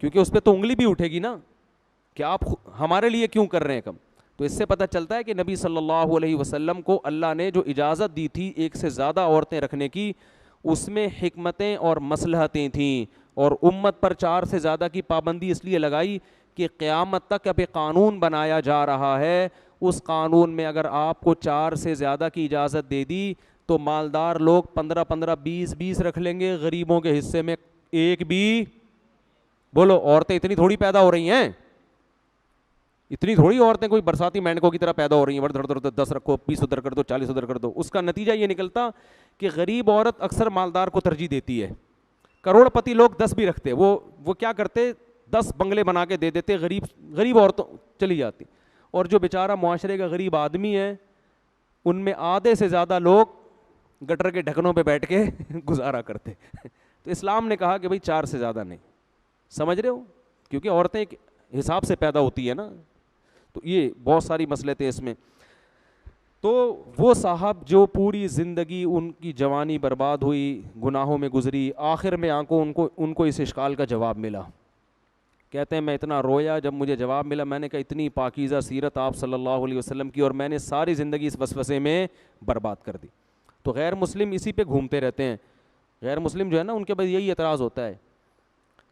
کیونکہ اس پہ تو انگلی بھی اٹھے گی نا کہ آپ ہمارے لیے کیوں کر رہے ہیں کم. تو اس سے پتہ چلتا ہے کہ نبی صلی اللہ علیہ وسلم کو اللہ نے جو اجازت دی تھی ایک سے زیادہ عورتیں رکھنے کی, اس میں حکمتیں اور مصلحتیں تھیں, اور امت پر 4 سے زیادہ کی پابندی اس لیے لگائی کہ قیامت تک اب ایک قانون بنایا جا رہا ہے, اس قانون میں اگر آپ کو 4 سے زیادہ کی اجازت دے دی تو مالدار لوگ 15 20 رکھ لیں گے, غریبوں کے حصے میں ایک بھی. بولو عورتیں اتنی تھوڑی پیدا ہو رہی ہیں, اتنی تھوڑی عورتیں کوئی برساتی مینڈکوں کی طرح پیدا ہو رہی ہیں, 10 رکھو 20 ادھر کر دو 40 ادھر کر دو. اس کا نتیجہ یہ نکلتا کہ غریب عورت اکثر مالدار کو ترجیح دیتی ہے. کروڑ پتی لوگ 10 بھی رکھتے, وہ کیا کرتے 10 بنگلے بنا کے دے دیتے, غریب عورتوں چلی جاتی. اور جو بیچارہ معاشرے کا غریب آدمی ہے ان میں آدھے سے زیادہ لوگ گٹر کے ڈھکنوں پہ بیٹھ کے گزارا کرتے. تو اسلام نے کہا کہ بھائی 4 سے زیادہ نہیں. سمجھ رہے ہو, کیونکہ عورتیں ایک حساب سے پیدا ہوتی ہے نا, تو یہ بہت ساری مسئلے تھے اس میں. تو وہ صاحب جو پوری زندگی ان کی جوانی برباد ہوئی, گناہوں میں گزری, آخر میں ان کو اس اشکال کا جواب ملا. کہتے ہیں میں اتنا رویا جب مجھے جواب ملا, میں نے کہا اتنی پاکیزہ سیرت آپ صلی اللہ علیہ وسلم کی اور میں نے ساری زندگی اس وسوسے میں برباد کر دی. تو غیر مسلم اسی پہ گھومتے رہتے ہیں. غیر مسلم جو ہے نا ان کے پاس یہی اعتراض ہوتا ہے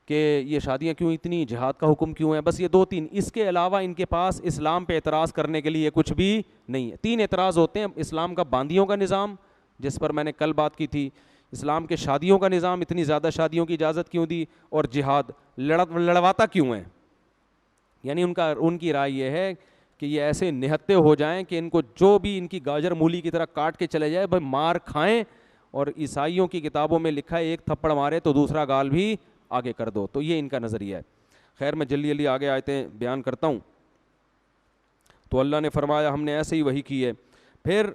کہ یہ شادیاں کیوں اتنی, جہاد کا حکم کیوں ہے, بس یہ 2-3. اس کے علاوہ ان کے پاس اسلام پہ اعتراض کرنے کے لیے کچھ بھی نہیں ہے. 3 اعتراض ہوتے ہیں. اسلام کا باندیوں کا نظام جس پر میں نے کل بات کی تھی, اسلام کے شادیوں کا نظام, اتنی زیادہ شادیوں کی اجازت کیوں دی, اور جہاد لڑواتا کیوں ہے. یعنی ان کی رائے یہ ہے کہ یہ ایسے نہتے ہو جائیں کہ ان کو جو بھی ان کی گاجر مولی کی طرح کاٹ کے چلے جائے, بھائی مار کھائیں. اور عیسائیوں کی کتابوں میں لکھا ہے ایک تھپڑ مارے تو دوسرا گال بھی آگے کر دو. تو یہ ان کا نظریہ ہے. خیر میں جلدی آگے آیتیں بیان کرتا ہوں. تو اللہ نے فرمایا ہم نے ایسے ہی وحی کی ہے. پھر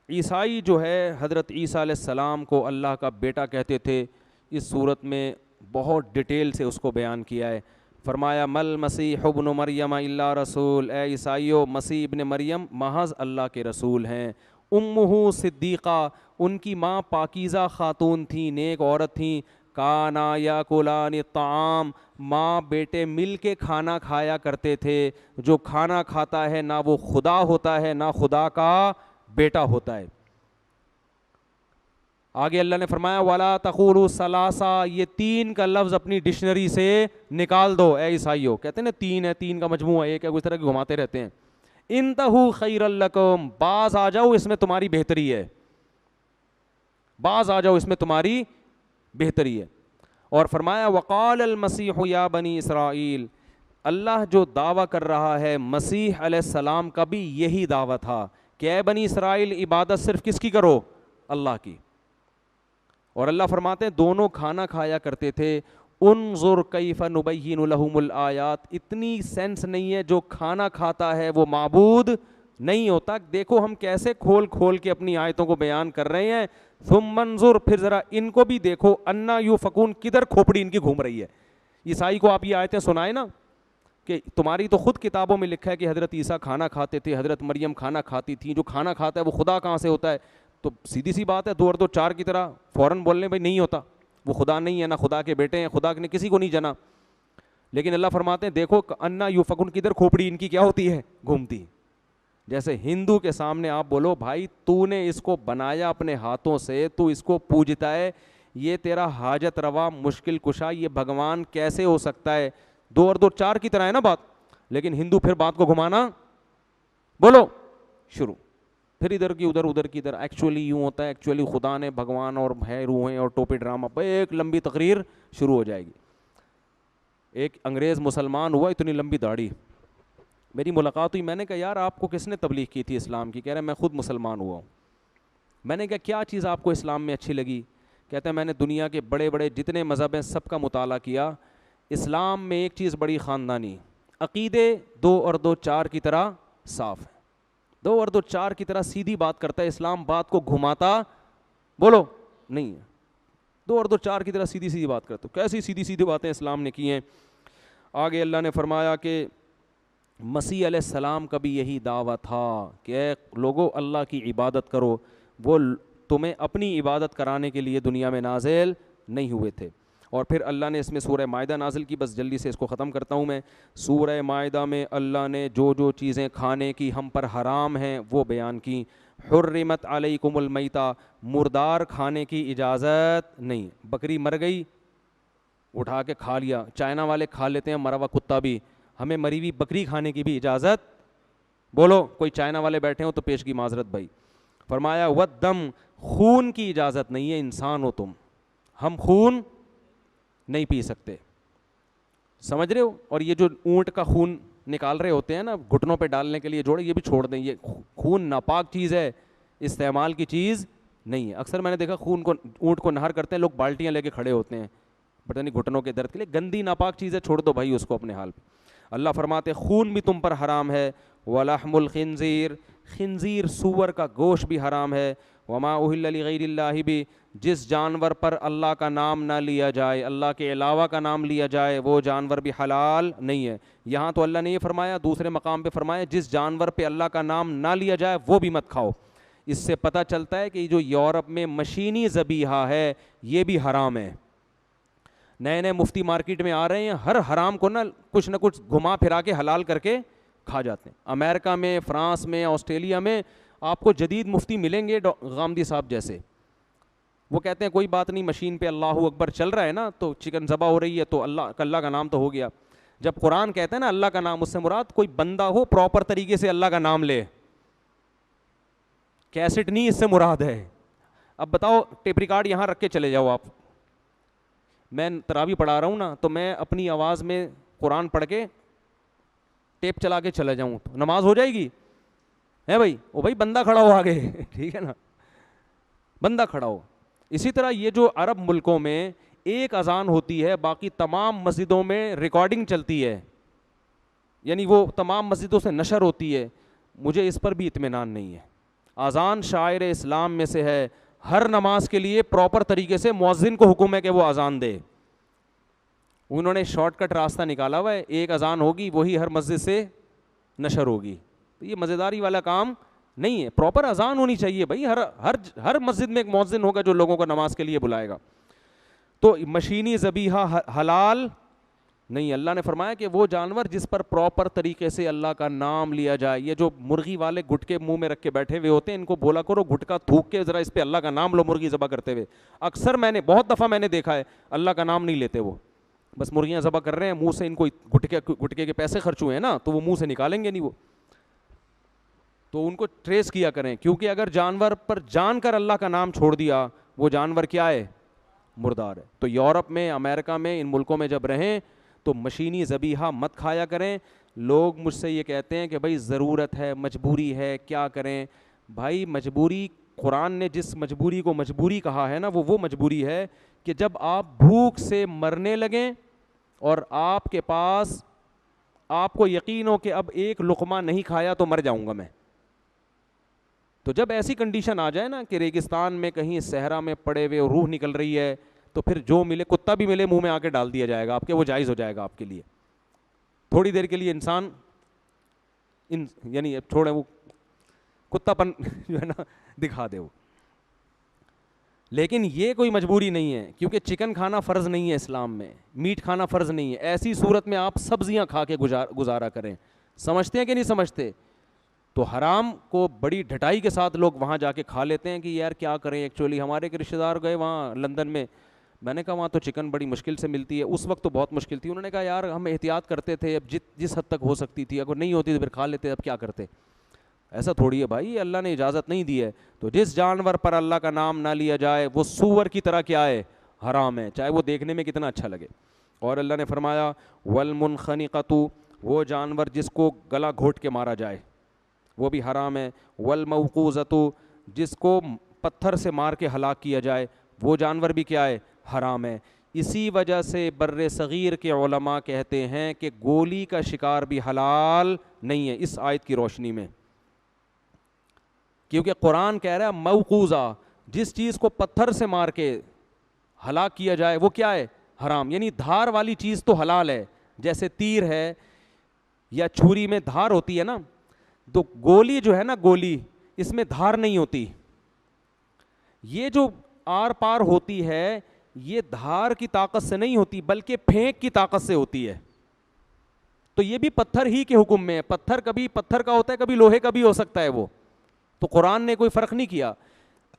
عیسائی جو ہے حضرت عیسیٰ علیہ السلام کو اللہ کا بیٹا کہتے تھے. اس صورت میں بہت ڈیٹیل سے اس کو بیان کیا ہے. فرمایا مل مسیح ابن مریم الا رسول، اے عیسائیو مسیح ابن مریم محض اللہ کے رسول ہیں. امہ صدیقہ، ان کی ماں پاکیزہ خاتون تھیں، نیک عورت تھیں. کانا یاکلان الطعام، ماں بیٹے مل کے کھانا کھایا کرتے تھے. جو کھانا کھاتا ہے نہ وہ خدا ہوتا ہے نہ خدا کا بیٹا ہوتا ہے. آگے اللہ نے فرمایا وَلَا تَقُولُوا ثَلَاثَةٌ، یہ تین کا لفظ اپنی ڈکشنری سے نکال دو اے عیسائیو. کہتے ہیں نا تین ہے، تین کا مجموعہ ایک ہے، اس طرح کے گھماتے رہتے ہیں. انتہوا خیرا لکم، باز آ جاؤ اس میں تمہاری بہتری ہے، باز آ جاؤ اس میں تمہاری بہتری ہے. اور فرمایا وقال المسیح یا بنی اسرائیل، اللہ جو دعویٰ کر رہا ہے مسیح علیہ السلام کا بھی یہی دعویٰ تھا کہ اے بنی اسرائیل عبادت صرف کس کی کرو؟ اللہ کی. اور اللہ فرماتے ہیں دونوں کھانا کھایا کرتے تھے. انظر کیف نبین لہم الآیات، اتنی سینس نہیں ہے جو کھانا کھاتا ہے وہ معبود نہیں ہوتا. دیکھو ہم کیسے کھول کھول کے اپنی آیتوں کو بیان کر رہے ہیں. ثم انظر، پھر ذرا ان کو بھی دیکھو، انا یوفکون، کدھر کھوپڑی ان کی گھوم رہی ہے. عیسائی کو آپ یہ آیتیں سنائیں نا کہ تمہاری تو خود کتابوں میں لکھا ہے کہ حضرت عیسیٰ کھانا کھاتے تھے، حضرت مریم کھانا کھاتی تھیں. جو کھانا کھاتا ہے وہ خدا کہاں سے ہوتا ہے؟ تو سیدھی سی بات ہے، دو اور دو چار کی طرح فوراً بولنے بھائی نہیں ہوتا، وہ خدا نہیں ہے، نہ خدا کے بیٹے ہیں، خدا نے کسی کو نہیں جنا. لیکن اللہ فرماتے ہیں دیکھو انا یوفکون، کدھر کھوپڑی ان کی کیا ہوتی ہے؟ گھومتی. جیسے ہندو کے سامنے آپ بولو بھائی تو نے اس کو بنایا اپنے ہاتھوں سے، تو اس کو پوجتا ہے، یہ تیرا حاجت روا مشکل کشا، یہ بھگوان کیسے ہو سکتا ہے؟ دو اور دو چار کی طرح ہے نا بات. لیکن ہندو پھر بات کو گھمانا بولو شروع، پھر ادھر کی ادھر، ادھر کی ادھر. ایکچولی یوں ہوتا ہے، ایکچولی خدا نے بھگوان اور ہے روحیں اور ٹوپی ڈرامہ، ایک لمبی تقریر شروع ہو جائے گی. ایک انگریز مسلمان ہوا، اتنی لمبی داڑھی، میری ملاقات ہوئی. میں نے کہا یار آپ کو کس نے تبلیغ کی تھی اسلام کی؟ کہہ رہا میں خود مسلمان ہوا ہوں. میں نے کہا کیا چیز آپ کو اسلام میں اچھی لگی؟ کہتا ہے میں نے دنیا کے بڑے بڑے جتنے مذہب ہیں سب کا مطالعہ کیا، اسلام میں ایک چیز بڑی خاندانی، عقیدے دو اور دو چار کی طرح صاف ہے، دو اور دو چار کی طرح سیدھی بات کرتا ہے. اسلام بات کو گھماتا بولو نہیں ہے، دو اور دو چار کی طرح سیدھی سیدھی بات کرتا. کیسی سیدھی سیدھی باتیں اسلام نے کی ہیں. آگے اللہ نے فرمایا کہ مسیح علیہ السلام کا بھی یہی دعویٰ تھا کہ اے لوگو اللہ کی عبادت کرو. وہ تمہیں اپنی عبادت کرانے کے لیے دنیا میں نازل نہیں ہوئے تھے. اور پھر اللہ نے اس میں سورہ مائدہ نازل کی. بس جلدی سے اس کو ختم کرتا ہوں میں. سورہ مائدہ میں اللہ نے جو جو چیزیں کھانے کی ہم پر حرام ہیں وہ بیان کی. حرمت علیکم المیتہ، مردار کھانے کی اجازت نہیں. بکری مر گئی اٹھا کے کھا لیا، چائنا والے کھا لیتے ہیں مرا ہوا کتا بھی، ہمیں مری ہوئی بکری کھانے کی بھی اجازت؟ بولو کوئی چائنا والے بیٹھے ہوں تو پیش کی معذرت بھائی. فرمایا والدم، خون کی اجازت نہیں ہے. انسان ہو تم، ہم خون نہیں پی سکتے، سمجھ رہے ہو؟ اور یہ جو اونٹ کا خون نکال رہے ہوتے ہیں نا گھٹنوں پہ ڈالنے کے لیے جوڑے، یہ بھی چھوڑ دیں. یہ خون ناپاک چیز ہے، استعمال کی چیز نہیں ہے. اکثر میں نے دیکھا خون کو اونٹ کو نہر کرتے ہیں لوگ، بالٹیاں لے کے کھڑے ہوتے ہیں پتہ نہیں گھٹنوں کے درد کے لیے. گندی ناپاک چیز ہے، چھوڑ دو بھائی اس کو اپنے حال پہ. اللہ فرماتے خون بھی تم پر حرام ہے. ولحم الخنزیر، خنزیر سور کا گوشت بھی حرام ہے. وما اہل لغیر اللہ بھی، جس جانور پر اللہ کا نام نہ لیا جائے، اللہ کے علاوہ کا نام لیا جائے، وہ جانور بھی حلال نہیں ہے. یہاں تو اللہ نے یہ فرمایا، دوسرے مقام پہ فرمایا جس جانور پہ اللہ کا نام نہ لیا جائے وہ بھی مت کھاؤ. اس سے پتہ چلتا ہے کہ جو یورپ میں مشینی ذبیحہ ہے یہ بھی حرام ہے. نئے نئے مفتی مارکیٹ میں آ رہے ہیں، ہر حرام کو نہ کچھ گھما پھرا کے حلال کر کے کھا جاتے ہیں. امریکہ میں، فرانس میں، آسٹریلیا میں آپ کو جدید مفتی ملیں گے غامدی صاحب جیسے، وہ کہتے ہیں کوئی بات نہیں، مشین پہ اللہ اکبر چل رہا ہے نا تو چکن ذبح ہو رہی ہے تو اللہ کا نام تو ہو گیا. جب قرآن کہتے ہیں نا اللہ کا نام، اس سے مراد کوئی بندہ ہو پراپر طریقے سے اللہ کا نام لے، کیسٹ نہیں اس سے مراد ہے. اب بتاؤ ٹیپ ریکارڈ یہاں رکھ کے چلے جاؤ آپ، میں تراویح پڑھا رہا ہوں نا تو میں اپنی آواز میں قرآن پڑھ کے ٹیپ چلا کے چلا جاؤں تو نماز ہو جائے گی؟ ہے بھائی؟ او بھائی بندہ کھڑا ہو آگے ٹھیک ہے نا، بندہ کھڑا ہو. اسی طرح یہ جو عرب ملکوں میں ایک اذان ہوتی ہے، باقی تمام مسجدوں میں ریکارڈنگ چلتی ہے، یعنی وہ تمام مسجدوں سے نشر ہوتی ہے. مجھے اس پر بھی اطمینان نہیں ہے. اذان شاعر اسلام میں سے ہے، ہر نماز کے لیے پراپر طریقے سے مؤذن کو حکم ہے کہ وہ اذان دے. انہوں نے شارٹ کٹ راستہ نکالا ہوا ہے, ایک اذان ہوگی وہی ہر مسجد سے نشر ہوگی. تو یہ مزیداری والا کام نہیں ہے, پراپر اذان ہونی چاہیے بھائی, ہر مسجد میں ایک مؤذن ہوگا جو لوگوں کو نماز کے لیے بلائے گا. تو مشینی ذبیحہ حلال نہیں. اللہ نے فرمایا کہ وہ جانور جس پر پراپر طریقے سے اللہ کا نام لیا جائے. یہ جو مرغی والے گٹکے منہ میں رکھ کے بیٹھے ہوئے ہوتے ہیں, ان کو بولا کرو گٹکا تھوک کے ذرا اس پہ اللہ کا نام لو مرغی ذبح کرتے ہوئے. اکثر بہت دفعہ میں نے دیکھا ہے اللہ کا نام نہیں لیتے, وہ بس مرغیاں ذبح کر رہے ہیں, منہ سے ان کو گٹکے کے پیسے خرچ ہوئے ہیں نا, تو وہ منہ سے نکالیں گے نہیں وہ. تو ان کو ٹریس کیا کریں, کیونکہ اگر جانور پر جان کر اللہ کا نام چھوڑ دیا, وہ جانور کیا ہے, مردار ہے. تو یورپ میں, امریکہ میں, ان ملکوں میں جب رہیں تو مشینی ذبیحہ مت کھایا کریں. لوگ مجھ سے یہ کہتے ہیں کہ بھائی ضرورت ہے, مجبوری ہے, کیا کریں. بھائی مجبوری, قرآن نے جس مجبوری کو مجبوری کہا ہے نا, وہ مجبوری ہے کہ جب آپ بھوک سے مرنے لگیں اور آپ کے پاس, آپ کو یقین ہو کہ اب ایک لقمہ نہیں کھایا تو مر جاؤں گا میں. تو جب ایسی کنڈیشن آ جائے نا کہ ریگستان میں کہیں صحرا میں پڑے ہوئے روح نکل رہی ہے, تو پھر جو ملے, کتا بھی ملے منہ میں آ کے ڈال دیا جائے گا آپ کے, وہ جائز ہو جائے گا آپ کے لیے. تھوڑی دیر کے لیے انسان یعنی چھوڑیں, وہ کتا پن جو ہے نا دکھا دے وہ. لیکن یہ کوئی مجبوری نہیں ہے, کیونکہ چکن کھانا فرض نہیں ہے اسلام میں, میٹ کھانا فرض نہیں ہے. ایسی صورت میں آپ سبزیاں کھا کے گزارا کریں. سمجھتے ہیں کہ نہیں سمجھتے؟ تو حرام کو بڑی ڈھٹائی کے ساتھ لوگ وہاں جا کے کھا لیتے ہیں کہ یار کیا کریں. ایکچولی ہمارے ایک رشتہ دار گئے وہاں لندن میں نے کہا وہاں تو چکن بڑی مشکل سے ملتی ہے. اس وقت تو بہت مشکل تھی. انہوں نے کہا یار ہم احتیاط کرتے تھے, اب جس حد تک ہو سکتی تھی, اگر نہیں ہوتی تو پھر کھا لیتے, اب کیا کرتے. ایسا تھوڑی ہے بھائی, اللہ نے اجازت نہیں دی ہے. تو جس جانور پر اللہ کا نام نہ لیا جائے وہ سور کی طرح کیا ہے, حرام ہے, چاہے وہ دیکھنے میں کتنا اچھا لگے. اور اللہ نے فرمایا والمنخنقۃ, وہ جانور جس کو گلا گھوٹ کے مارا جائے وہ بھی حرام ہے. والموقوذۃ, جس کو پتھر سے مار کے ہلاک کیا جائے وہ جانور بھی کیا ہے, حرام ہے. اسی وجہ سے بر صغیر کے علماء کہتے ہیں کہ گولی کا شکار بھی حلال نہیں ہے اس آیت کی روشنی میں, کیونکہ قرآن کہہ رہا ہے موقوذہ, جس چیز کو پتھر سے مار کے ہلاک کیا جائے وہ کیا ہے, حرام. یعنی دھار والی چیز تو حلال ہے, جیسے تیر ہے یا چھری میں دھار ہوتی ہے نا, تو گولی جو ہے نا, گولی اس میں دھار نہیں ہوتی. یہ جو آر پار ہوتی ہے یہ دھار کی طاقت سے نہیں ہوتی بلکہ پھینک کی طاقت سے ہوتی ہے. تو یہ بھی پتھر ہی کے حکم میں ہے. پتھر کبھی پتھر کا ہوتا ہے, کبھی لوہے کا بھی ہو سکتا ہے وہ. تو قرآن نے کوئی فرق نہیں کیا.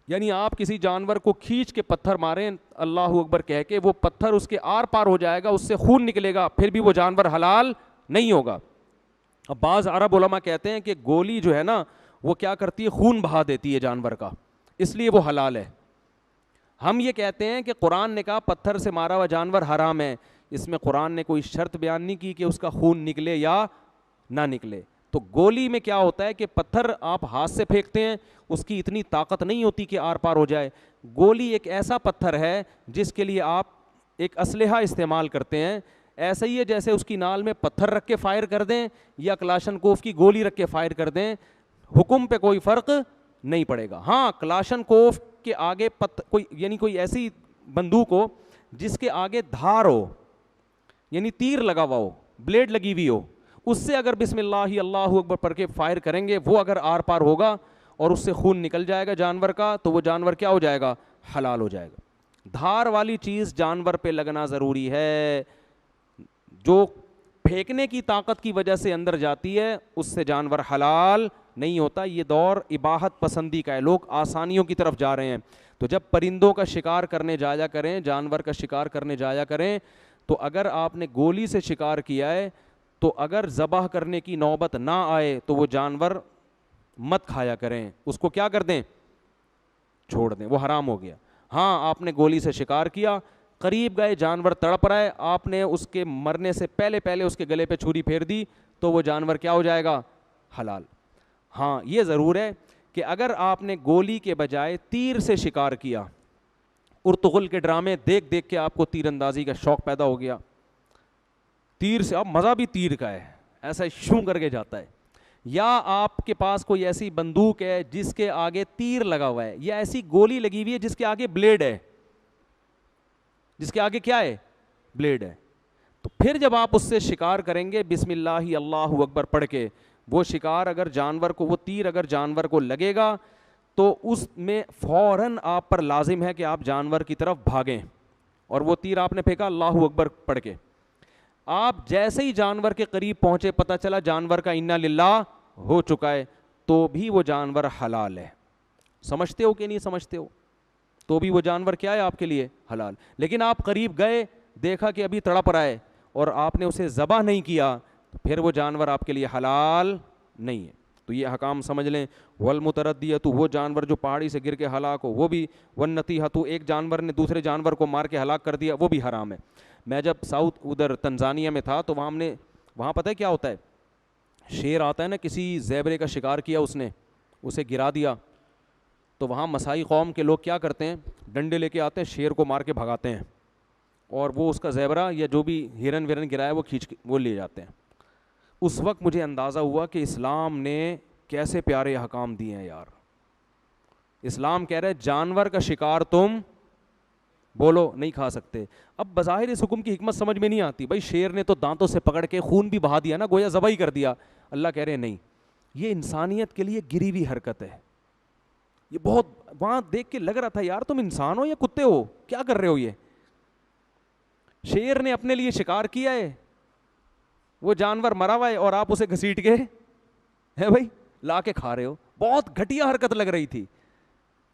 یعنی آپ کسی جانور کو کھینچ کے پتھر ماریں اللہ اکبر کہہ کے, وہ پتھر اس کے آر پار ہو جائے گا, اس سے خون نکلے گا, پھر بھی وہ جانور حلال نہیں ہوگا. اب بعض عرب علماء کہتے ہیں کہ گولی جو ہے نا وہ کیا کرتی ہے, خون بہا دیتی ہے جانور کا, اس لیے وہ حلال ہے. ہم یہ کہتے ہیں کہ قرآن نے کہا پتھر سے مارا ہوا جانور حرام ہے, اس میں قرآن نے کوئی شرط بیان نہیں کی کہ اس کا خون نکلے یا نہ نکلے. تو گولی میں کیا ہوتا ہے کہ پتھر آپ ہاتھ سے پھینکتے ہیں, اس کی اتنی طاقت نہیں ہوتی کہ آر پار ہو جائے. گولی ایک ایسا پتھر ہے جس کے لیے آپ ایک اسلحہ استعمال کرتے ہیں. ایسا ہی ہے جیسے اس کی نال میں پتھر رکھ کے فائر کر دیں یا کلاشن کوف کی گولی رکھ کے فائر کر دیں, حکم پہ کوئی فرق نہیں پڑے گا. ہاں کلاشن کوف کے آگے کوئی ایسی بندوق ہو جس کے آگے دھار ہو, یعنی تیر لگا ہوا ہو, بلیڈ لگی ہوئی ہو, اس سے اگر بسم اللہ اللہ اکبر پڑھ کے فائر کریں گے, وہ اگر آر پار ہوگا اور اس سے خون نکل جائے گا جانور کا, تو وہ جانور کیا ہو جائے گا, حلال ہو جائے گا. دھار والی چیز جانور پہ لگنا ضروری ہے, جو پھینکنے کی طاقت کی وجہ سے اندر جاتی ہے اس سے جانور حلال نہیں ہوتا. یہ دور اباحت پسندی کا ہے, لوگ آسانیوں کی طرف جا رہے ہیں. تو جب پرندوں کا شکار کرنے جایا کریں, جانور کا شکار کرنے جایا کریں, تو اگر آپ نے گولی سے شکار کیا ہے تو اگر ذبح کرنے کی نوبت نہ آئے تو وہ جانور مت کھایا کریں, اس کو کیا کر دیں, چھوڑ دیں, وہ حرام ہو گیا. ہاں آپ نے گولی سے شکار کیا, قریب گئے, جانور تڑپ رہا ہے, آپ نے اس کے مرنے سے پہلے اس کے گلے پہ چھری پھیر دی تو وہ جانور کیا ہو جائے گا, حلال. ہاں یہ ضرور ہے کہ اگر آپ نے گولی کے بجائے تیر سے شکار کیا, ارطغرل کے ڈرامے دیکھ دیکھ کے آپ کو تیر اندازی کا شوق پیدا ہو گیا, تیر سے, اب مزہ بھی تیر کا ہے, ایسا شوں کر کے جاتا ہے, یا آپ کے پاس کوئی ایسی بندوق ہے جس کے آگے تیر لگا ہوا ہے, یا ایسی گولی لگی ہوئی ہے جس کے آگے بلیڈ ہے, جس کے آگے کیا ہے, بلیڈ ہے, تو پھر جب آپ اس سے شکار کریں گے بسم اللہ اللہ اکبر پڑھ کے، وہ شکار اگر جانور کو، وہ تیر اگر جانور کو لگے گا تو اس میں فوراً آپ پر لازم ہے کہ آپ جانور کی طرف بھاگیں، اور وہ تیر آپ نے پھینکا اللہ اکبر پڑھ کے، آپ جیسے ہی جانور کے قریب پہنچے پتہ چلا جانور کا انا للہ ہو چکا ہے، تو بھی وہ جانور حلال ہے. سمجھتے ہو کہ نہیں سمجھتے ہو؟ تو بھی وہ جانور کیا ہے آپ کے لیے؟ حلال. لیکن آپ قریب گئے، دیکھا کہ ابھی تڑپ رہا ہے اور آپ نے اسے ذبح نہیں کیا، تو پھر وہ جانور آپ کے لیے حلال نہیں ہے. تو یہ احکام سمجھ لیں. والمتردیۃ، وہ جانور جو پہاڑی سے گر کے ہلاک ہو وہ بھی، والنطیحۃ، ایک جانور نے دوسرے جانور کو مار کے ہلاک کر دیا وہ بھی حرام ہے. میں جب ساؤتھ ادھر تنزانیہ میں تھا تو وہاں پتہ ہے کیا ہوتا ہے، شیر آتا ہے نا، کسی زیبرے کا شکار کیا اس نے، اسے گرا دیا، تو وہاں مسائی قوم کے لوگ کیا کرتے ہیں، ڈنڈے لے کے آتے ہیں، شیر کو مار کے بھگاتے ہیں، اور وہ اس کا زیبرا یا جو بھی ہرن ویرن گرایا وہ کھینچ کے وہ لے جاتے ہیں. اس وقت مجھے اندازہ ہوا کہ اسلام نے کیسے پیارے احکام دیے ہیں یار. اسلام کہہ رہا ہے جانور کا شکار تم بولو نہیں کھا سکتے. اب بظاہر اس حکم کی حکمت سمجھ میں نہیں آتی، بھائی شیر نے تو دانتوں سے پکڑ کے خون بھی بہا دیا نا، گویا ذبح ہی کر دیا. اللہ کہہ رہے ہیں نہیں، یہ انسانیت کے لیے گری ہوئی حرکت ہے. یہ بہت وہاں دیکھ کے لگ رہا تھا یار تم انسان ہو یا کتے ہو، کیا کر رہے ہو؟ یہ شیر نے اپنے لیے شکار کیا ہے، وہ جانور مرا ہوا ہے اور آپ اسے گھسیٹ کے ہے بھائی لا کے کھا رہے ہو. بہت گھٹیا حرکت لگ رہی تھی.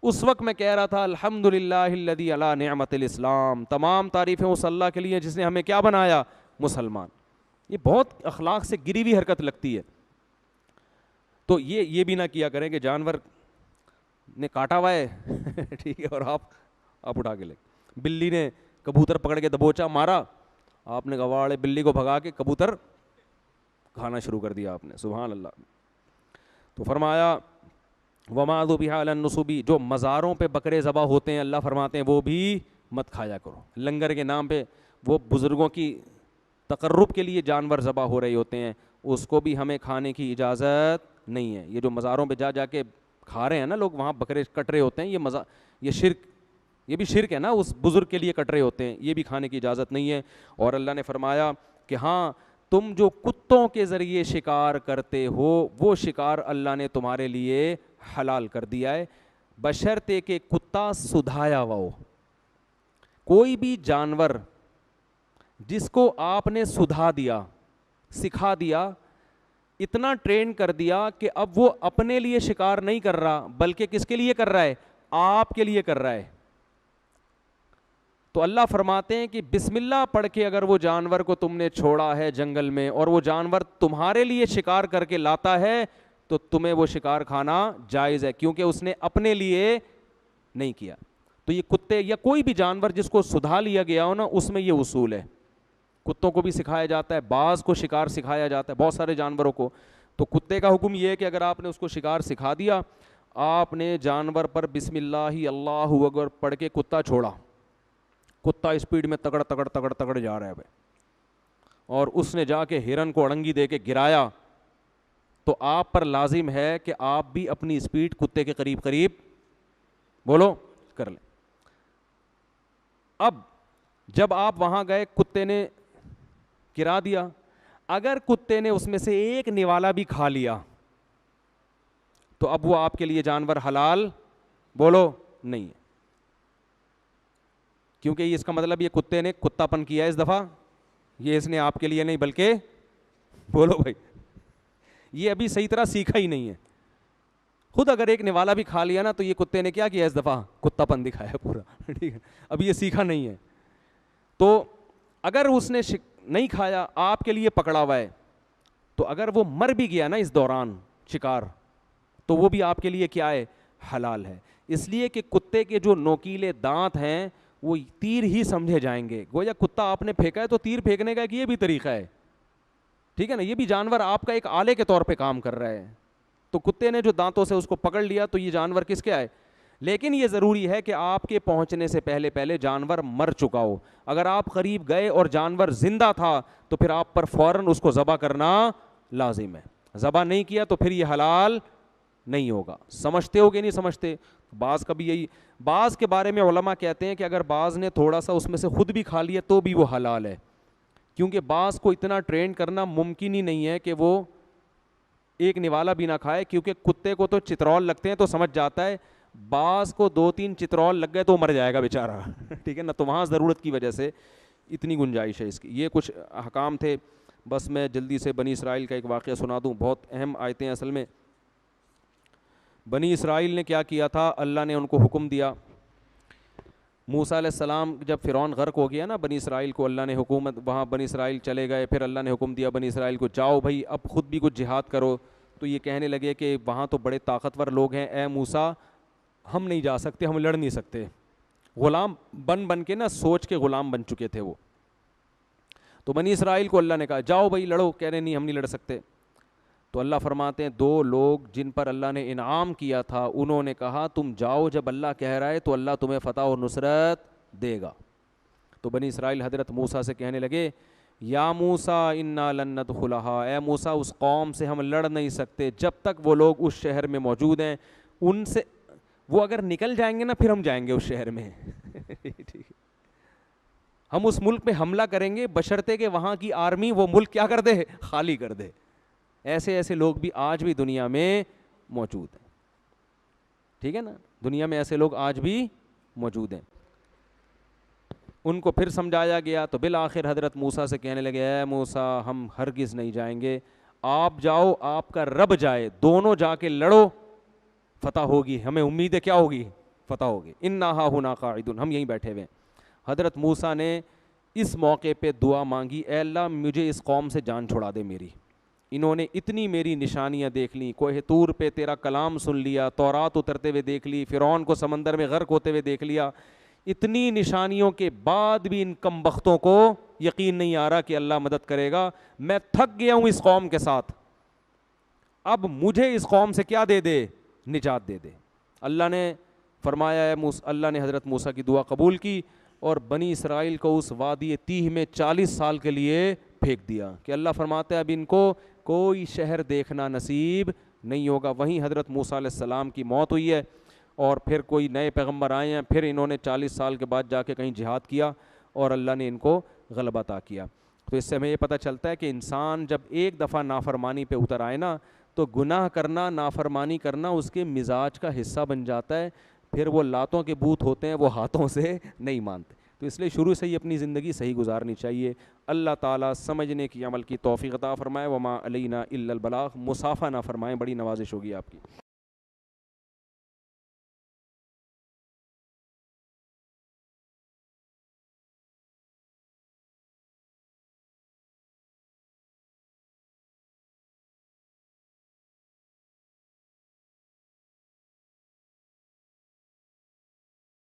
اس وقت میں کہہ رہا تھا الحمدللہ الذی علی نعمت الاسلام، تمام تعریفیں اس اللہ کے لیے جس نے ہمیں کیا بنایا؟ مسلمان. یہ بہت اخلاق سے گری ہوئی حرکت لگتی ہے. تو یہ بھی نہ کیا کریں کہ جانور نے کاٹا ہوا ہے ٹھیک ہے اور آپ اٹھا کے لے. بلی نے کبوتر پکڑ کے دبوچا مارا، آپ نے گواڑے بلی کو بھگا کے کبوتر کھانا شروع کر دیا آپ نے. سبحان اللہ. تو فرمایا وما ذبح علی النصب، جو مزاروں پہ بکرے ذبح ہوتے ہیں اللہ فرماتے ہیں وہ بھی مت کھایا کرو. لنگر کے نام پہ وہ بزرگوں کی تقرب کے لیے جانور ذبح ہو رہے ہوتے ہیں، اس کو بھی ہمیں کھانے کی اجازت نہیں ہے. یہ جو مزاروں پہ جا کے کھا رہے ہیں نا لوگ، وہاں بکرے کٹ رہے ہوتے ہیں، یہ شرک، یہ بھی شرک ہے نا، اس بزرگ کے لیے کٹ رہے ہوتے ہیں، یہ بھی کھانے کی اجازت نہیں ہے. اور اللہ نے فرمایا کہ ہاں تم جو کتوں کے ذریعے شکار کرتے ہو وہ شکار اللہ نے تمہارے لیے حلال کر دیا ہے، بشرطے کہ کتا سدھایا ہوا ہو. کوئی بھی جانور جس کو آپ نے سدھا دیا، سکھا دیا، اتنا ٹرین کر دیا کہ اب وہ اپنے لیے شکار نہیں کر رہا بلکہ کس کے لیے کر رہا ہے؟ آپ کے لیے کر رہا ہے. تو اللہ فرماتے ہیں کہ بسم اللہ پڑھ کے اگر وہ جانور کو تم نے چھوڑا ہے جنگل میں اور وہ جانور تمہارے لیے شکار کر کے لاتا ہے تو تمہیں وہ شکار کھانا جائز ہے، کیونکہ اس نے اپنے لیے نہیں کیا. تو یہ کتے یا کوئی بھی جانور جس کو سدھا لیا گیا ہو نا، اس میں یہ اصول ہے. کتوں کو بھی سکھایا جاتا ہے، بعض کو شکار سکھایا جاتا ہے، بہت سارے جانوروں کو. تو کتے کا حکم یہ ہے کہ اگر آپ نے اس کو شکار سکھا دیا، آپ نے جانور پر بسم اللہ اللہ اکبر پڑھ کے کتا چھوڑا، کتا اسپیڈ میں تگڑ تگڑ تگڑ تگڑ جا رہا ہے بھائی، اور اس نے جا کے ہرن کو اڑنگی دے کے گرایا، تو آپ پر لازم ہے کہ آپ بھی اپنی اسپیڈ کتے کے قریب قریب بولو کر لیں. اب جب آپ وہاں گئے، کتے نے گرا دیا، اگر کتے نے اس میں سے ایک نوالا بھی کھا لیا تو اب وہ آپ کے لیے جانور حلال بولو نہیں ہے، کیونکہ یہ اس کا مطلب یہ کتے نے کتا پن کیا ہے اس دفعہ، یہ اس نے آپ کے لیے نہیں بلکہ بولو بھائی یہ ابھی صحیح طرح سیکھا ہی نہیں ہے. خود اگر ایک نوالا بھی کھا لیا نا تو یہ کتے نے کیا کیا اس دفعہ؟ کتا پن دکھایا پورا ٹھیک ہے، ابھی یہ سیکھا نہیں ہے. تو اگر اس نے نہیں کھایا، آپ کے لیے پکڑا ہوا ہے، تو اگر وہ مر بھی گیا نا اس دوران شکار، تو وہ بھی آپ کے لیے کیا ہے؟ حلال ہے. اس لیے کہ کتے کے جو نوکیلے دانت ہیں وہ تیر ہی سمجھے جائیں گے. گویا کتا آپ نے پھینکا ہے تو تیر پھینکنے کا ایک یہ بھی طریقہ ہے، ٹھیک ہے نا، یہ بھی جانور آپ کا ایک آلے کے طور پہ کام کر رہا ہے. تو کتے نے جو دانتوں سے اس کو پکڑ لیا تو یہ جانور کس کے آئے؟ لیکن یہ ضروری ہے کہ آپ کے پہنچنے سے پہلے پہلے جانور مر چکا ہو. اگر آپ قریب گئے اور جانور زندہ تھا تو پھر آپ پر فوراً اس کو ذبح کرنا لازم ہے. ذبح نہیں کیا تو پھر یہ حلال نہیں ہوگا. سمجھتے ہو کہ نہیں سمجھتے؟ بعض کا بھی یہی، بعض کے بارے میں علماء کہتے ہیں کہ اگر بعض نے تھوڑا سا اس میں سے خود بھی کھا لیا تو بھی وہ حلال ہے، کیونکہ باز کو اتنا ٹرین کرنا ممکن ہی نہیں ہے کہ وہ ایک نوالا بھی نہ کھائے, کیونکہ کتے کو تو چترول لگتے ہیں تو سمجھ جاتا ہے, باز کو 2-3 چترول لگ گئے تو مر جائے گا بیچارہ, ٹھیک ہے نا. تو وہاں ضرورت کی وجہ سے اتنی گنجائش ہے اس کی. یہ کچھ احکام تھے. بس میں جلدی سے بنی اسرائیل کا ایک واقعہ سنا دوں, بہت اہم آیتیں ہیں اصل میں. بنی اسرائیل نے کیا کیا تھا, اللہ نے ان کو حکم دیا. موسیٰ علیہ السلام جب فرعون غرق ہو گیا نا, بنی اسرائیل کو اللہ نے حکومت, وہاں بنی اسرائیل چلے گئے, پھر اللہ نے حکم دیا بنی اسرائیل کو جاؤ بھائی اب خود بھی کچھ جہاد کرو. تو یہ کہنے لگے کہ وہاں تو بڑے طاقتور لوگ ہیں, اے موسیٰ ہم نہیں جا سکتے, ہم لڑ نہیں سکتے. غلام بن کے نا سوچ کے غلام بن چکے تھے وہ. تو بنی اسرائیل کو اللہ نے کہا جاؤ بھائی لڑو, کہہ رہے نہیں ہم نہیں لڑ سکتے. تو اللہ فرماتے ہیں 2 لوگ جن پر اللہ نے انعام کیا تھا انہوں نے کہا تم جاؤ, جب اللہ کہہ رہا ہے تو اللہ تمہیں فتح اور نصرت دے گا. تو بنی اسرائیل حضرت موسیٰ سے کہنے لگے یا موسیٰ انا لن ندخلھا, اے موسیٰ اس قوم سے ہم لڑ نہیں سکتے جب تک وہ لوگ اس شہر میں موجود ہیں. ان سے وہ اگر نکل جائیں گے نا پھر ہم جائیں گے اس شہر میں. ٹھیک, ہم اس ملک پہ حملہ کریں گے بشرطے کہ وہاں کی آرمی وہ ملک کیا کر دے, خالی کر دے. ایسے لوگ بھی آج بھی دنیا میں موجود ہیں, ٹھیک ہے نا, دنیا میں ایسے لوگ آج بھی موجود ہیں. ان کو پھر سمجھایا گیا تو بالآخر حضرت موسیٰ سے کہنے لگے اے موسیٰ ہم ہرگز نہیں جائیں گے, آپ جاؤ آپ کا رب جائے, دونوں جا کے لڑو, فتح ہوگی, ہمیں امید ہے کیا ہوگی, فتح ہوگی. انا ہاہنا قاعدون, ہم یہیں بیٹھے ہوئے ہیں. حضرت موسیٰ نے اس موقع پہ دعا مانگی, اے اللہ مجھے اس قوم سے جان چھڑا دے میری, انہوں نے اتنی میری نشانیاں دیکھ لیں, کوہ طور پہ تیرا کلام سن لیا, تورات اترتے ہوئے دیکھ لی, فرعون کو سمندر میں غرق ہوتے ہوئے دیکھ لیا, اتنی نشانیوں کے بعد بھی ان کم بختوں کو یقین نہیں آ رہا کہ اللہ مدد کرے گا. میں تھک گیا ہوں اس قوم کے ساتھ, اب مجھے اس قوم سے کیا دے دے, نجات دے دے. اللہ نے فرمایا اللہ نے حضرت موسیٰ کی دعا قبول کی اور بنی اسرائیل کو اس وادی تیہ میں 40 سال کے لیے پھینک دیا کہ اللہ فرماتا ہے اب ان کو کوئی شہر دیکھنا نصیب نہیں ہوگا. وہیں حضرت موسیٰ علیہ السلام کی موت ہوئی ہے اور پھر کوئی نئے پیغمبر آئے ہیں, پھر انہوں نے 40 سال کے بعد جا کے کہیں جہاد کیا اور اللہ نے ان کو غلبہ عطا کیا. تو اس سے ہمیں یہ پتہ چلتا ہے کہ انسان جب ایک دفعہ نافرمانی پہ اتر آئے نا تو گناہ کرنا, نافرمانی کرنا اس کے مزاج کا حصہ بن جاتا ہے, پھر وہ لاتوں کے بوت ہوتے ہیں, وہ ہاتھوں سے نہیں مانتے. تو اس لیے شروع سے ہی اپنی زندگی صحیح گزارنی چاہیے. اللہ تعالیٰ سمجھنے کی عمل کی توفیق عطا فرمائے. وما علینا الا البلاغ, مسافہ نہ فرمائیں, بڑی نوازش ہوگی آپ کی.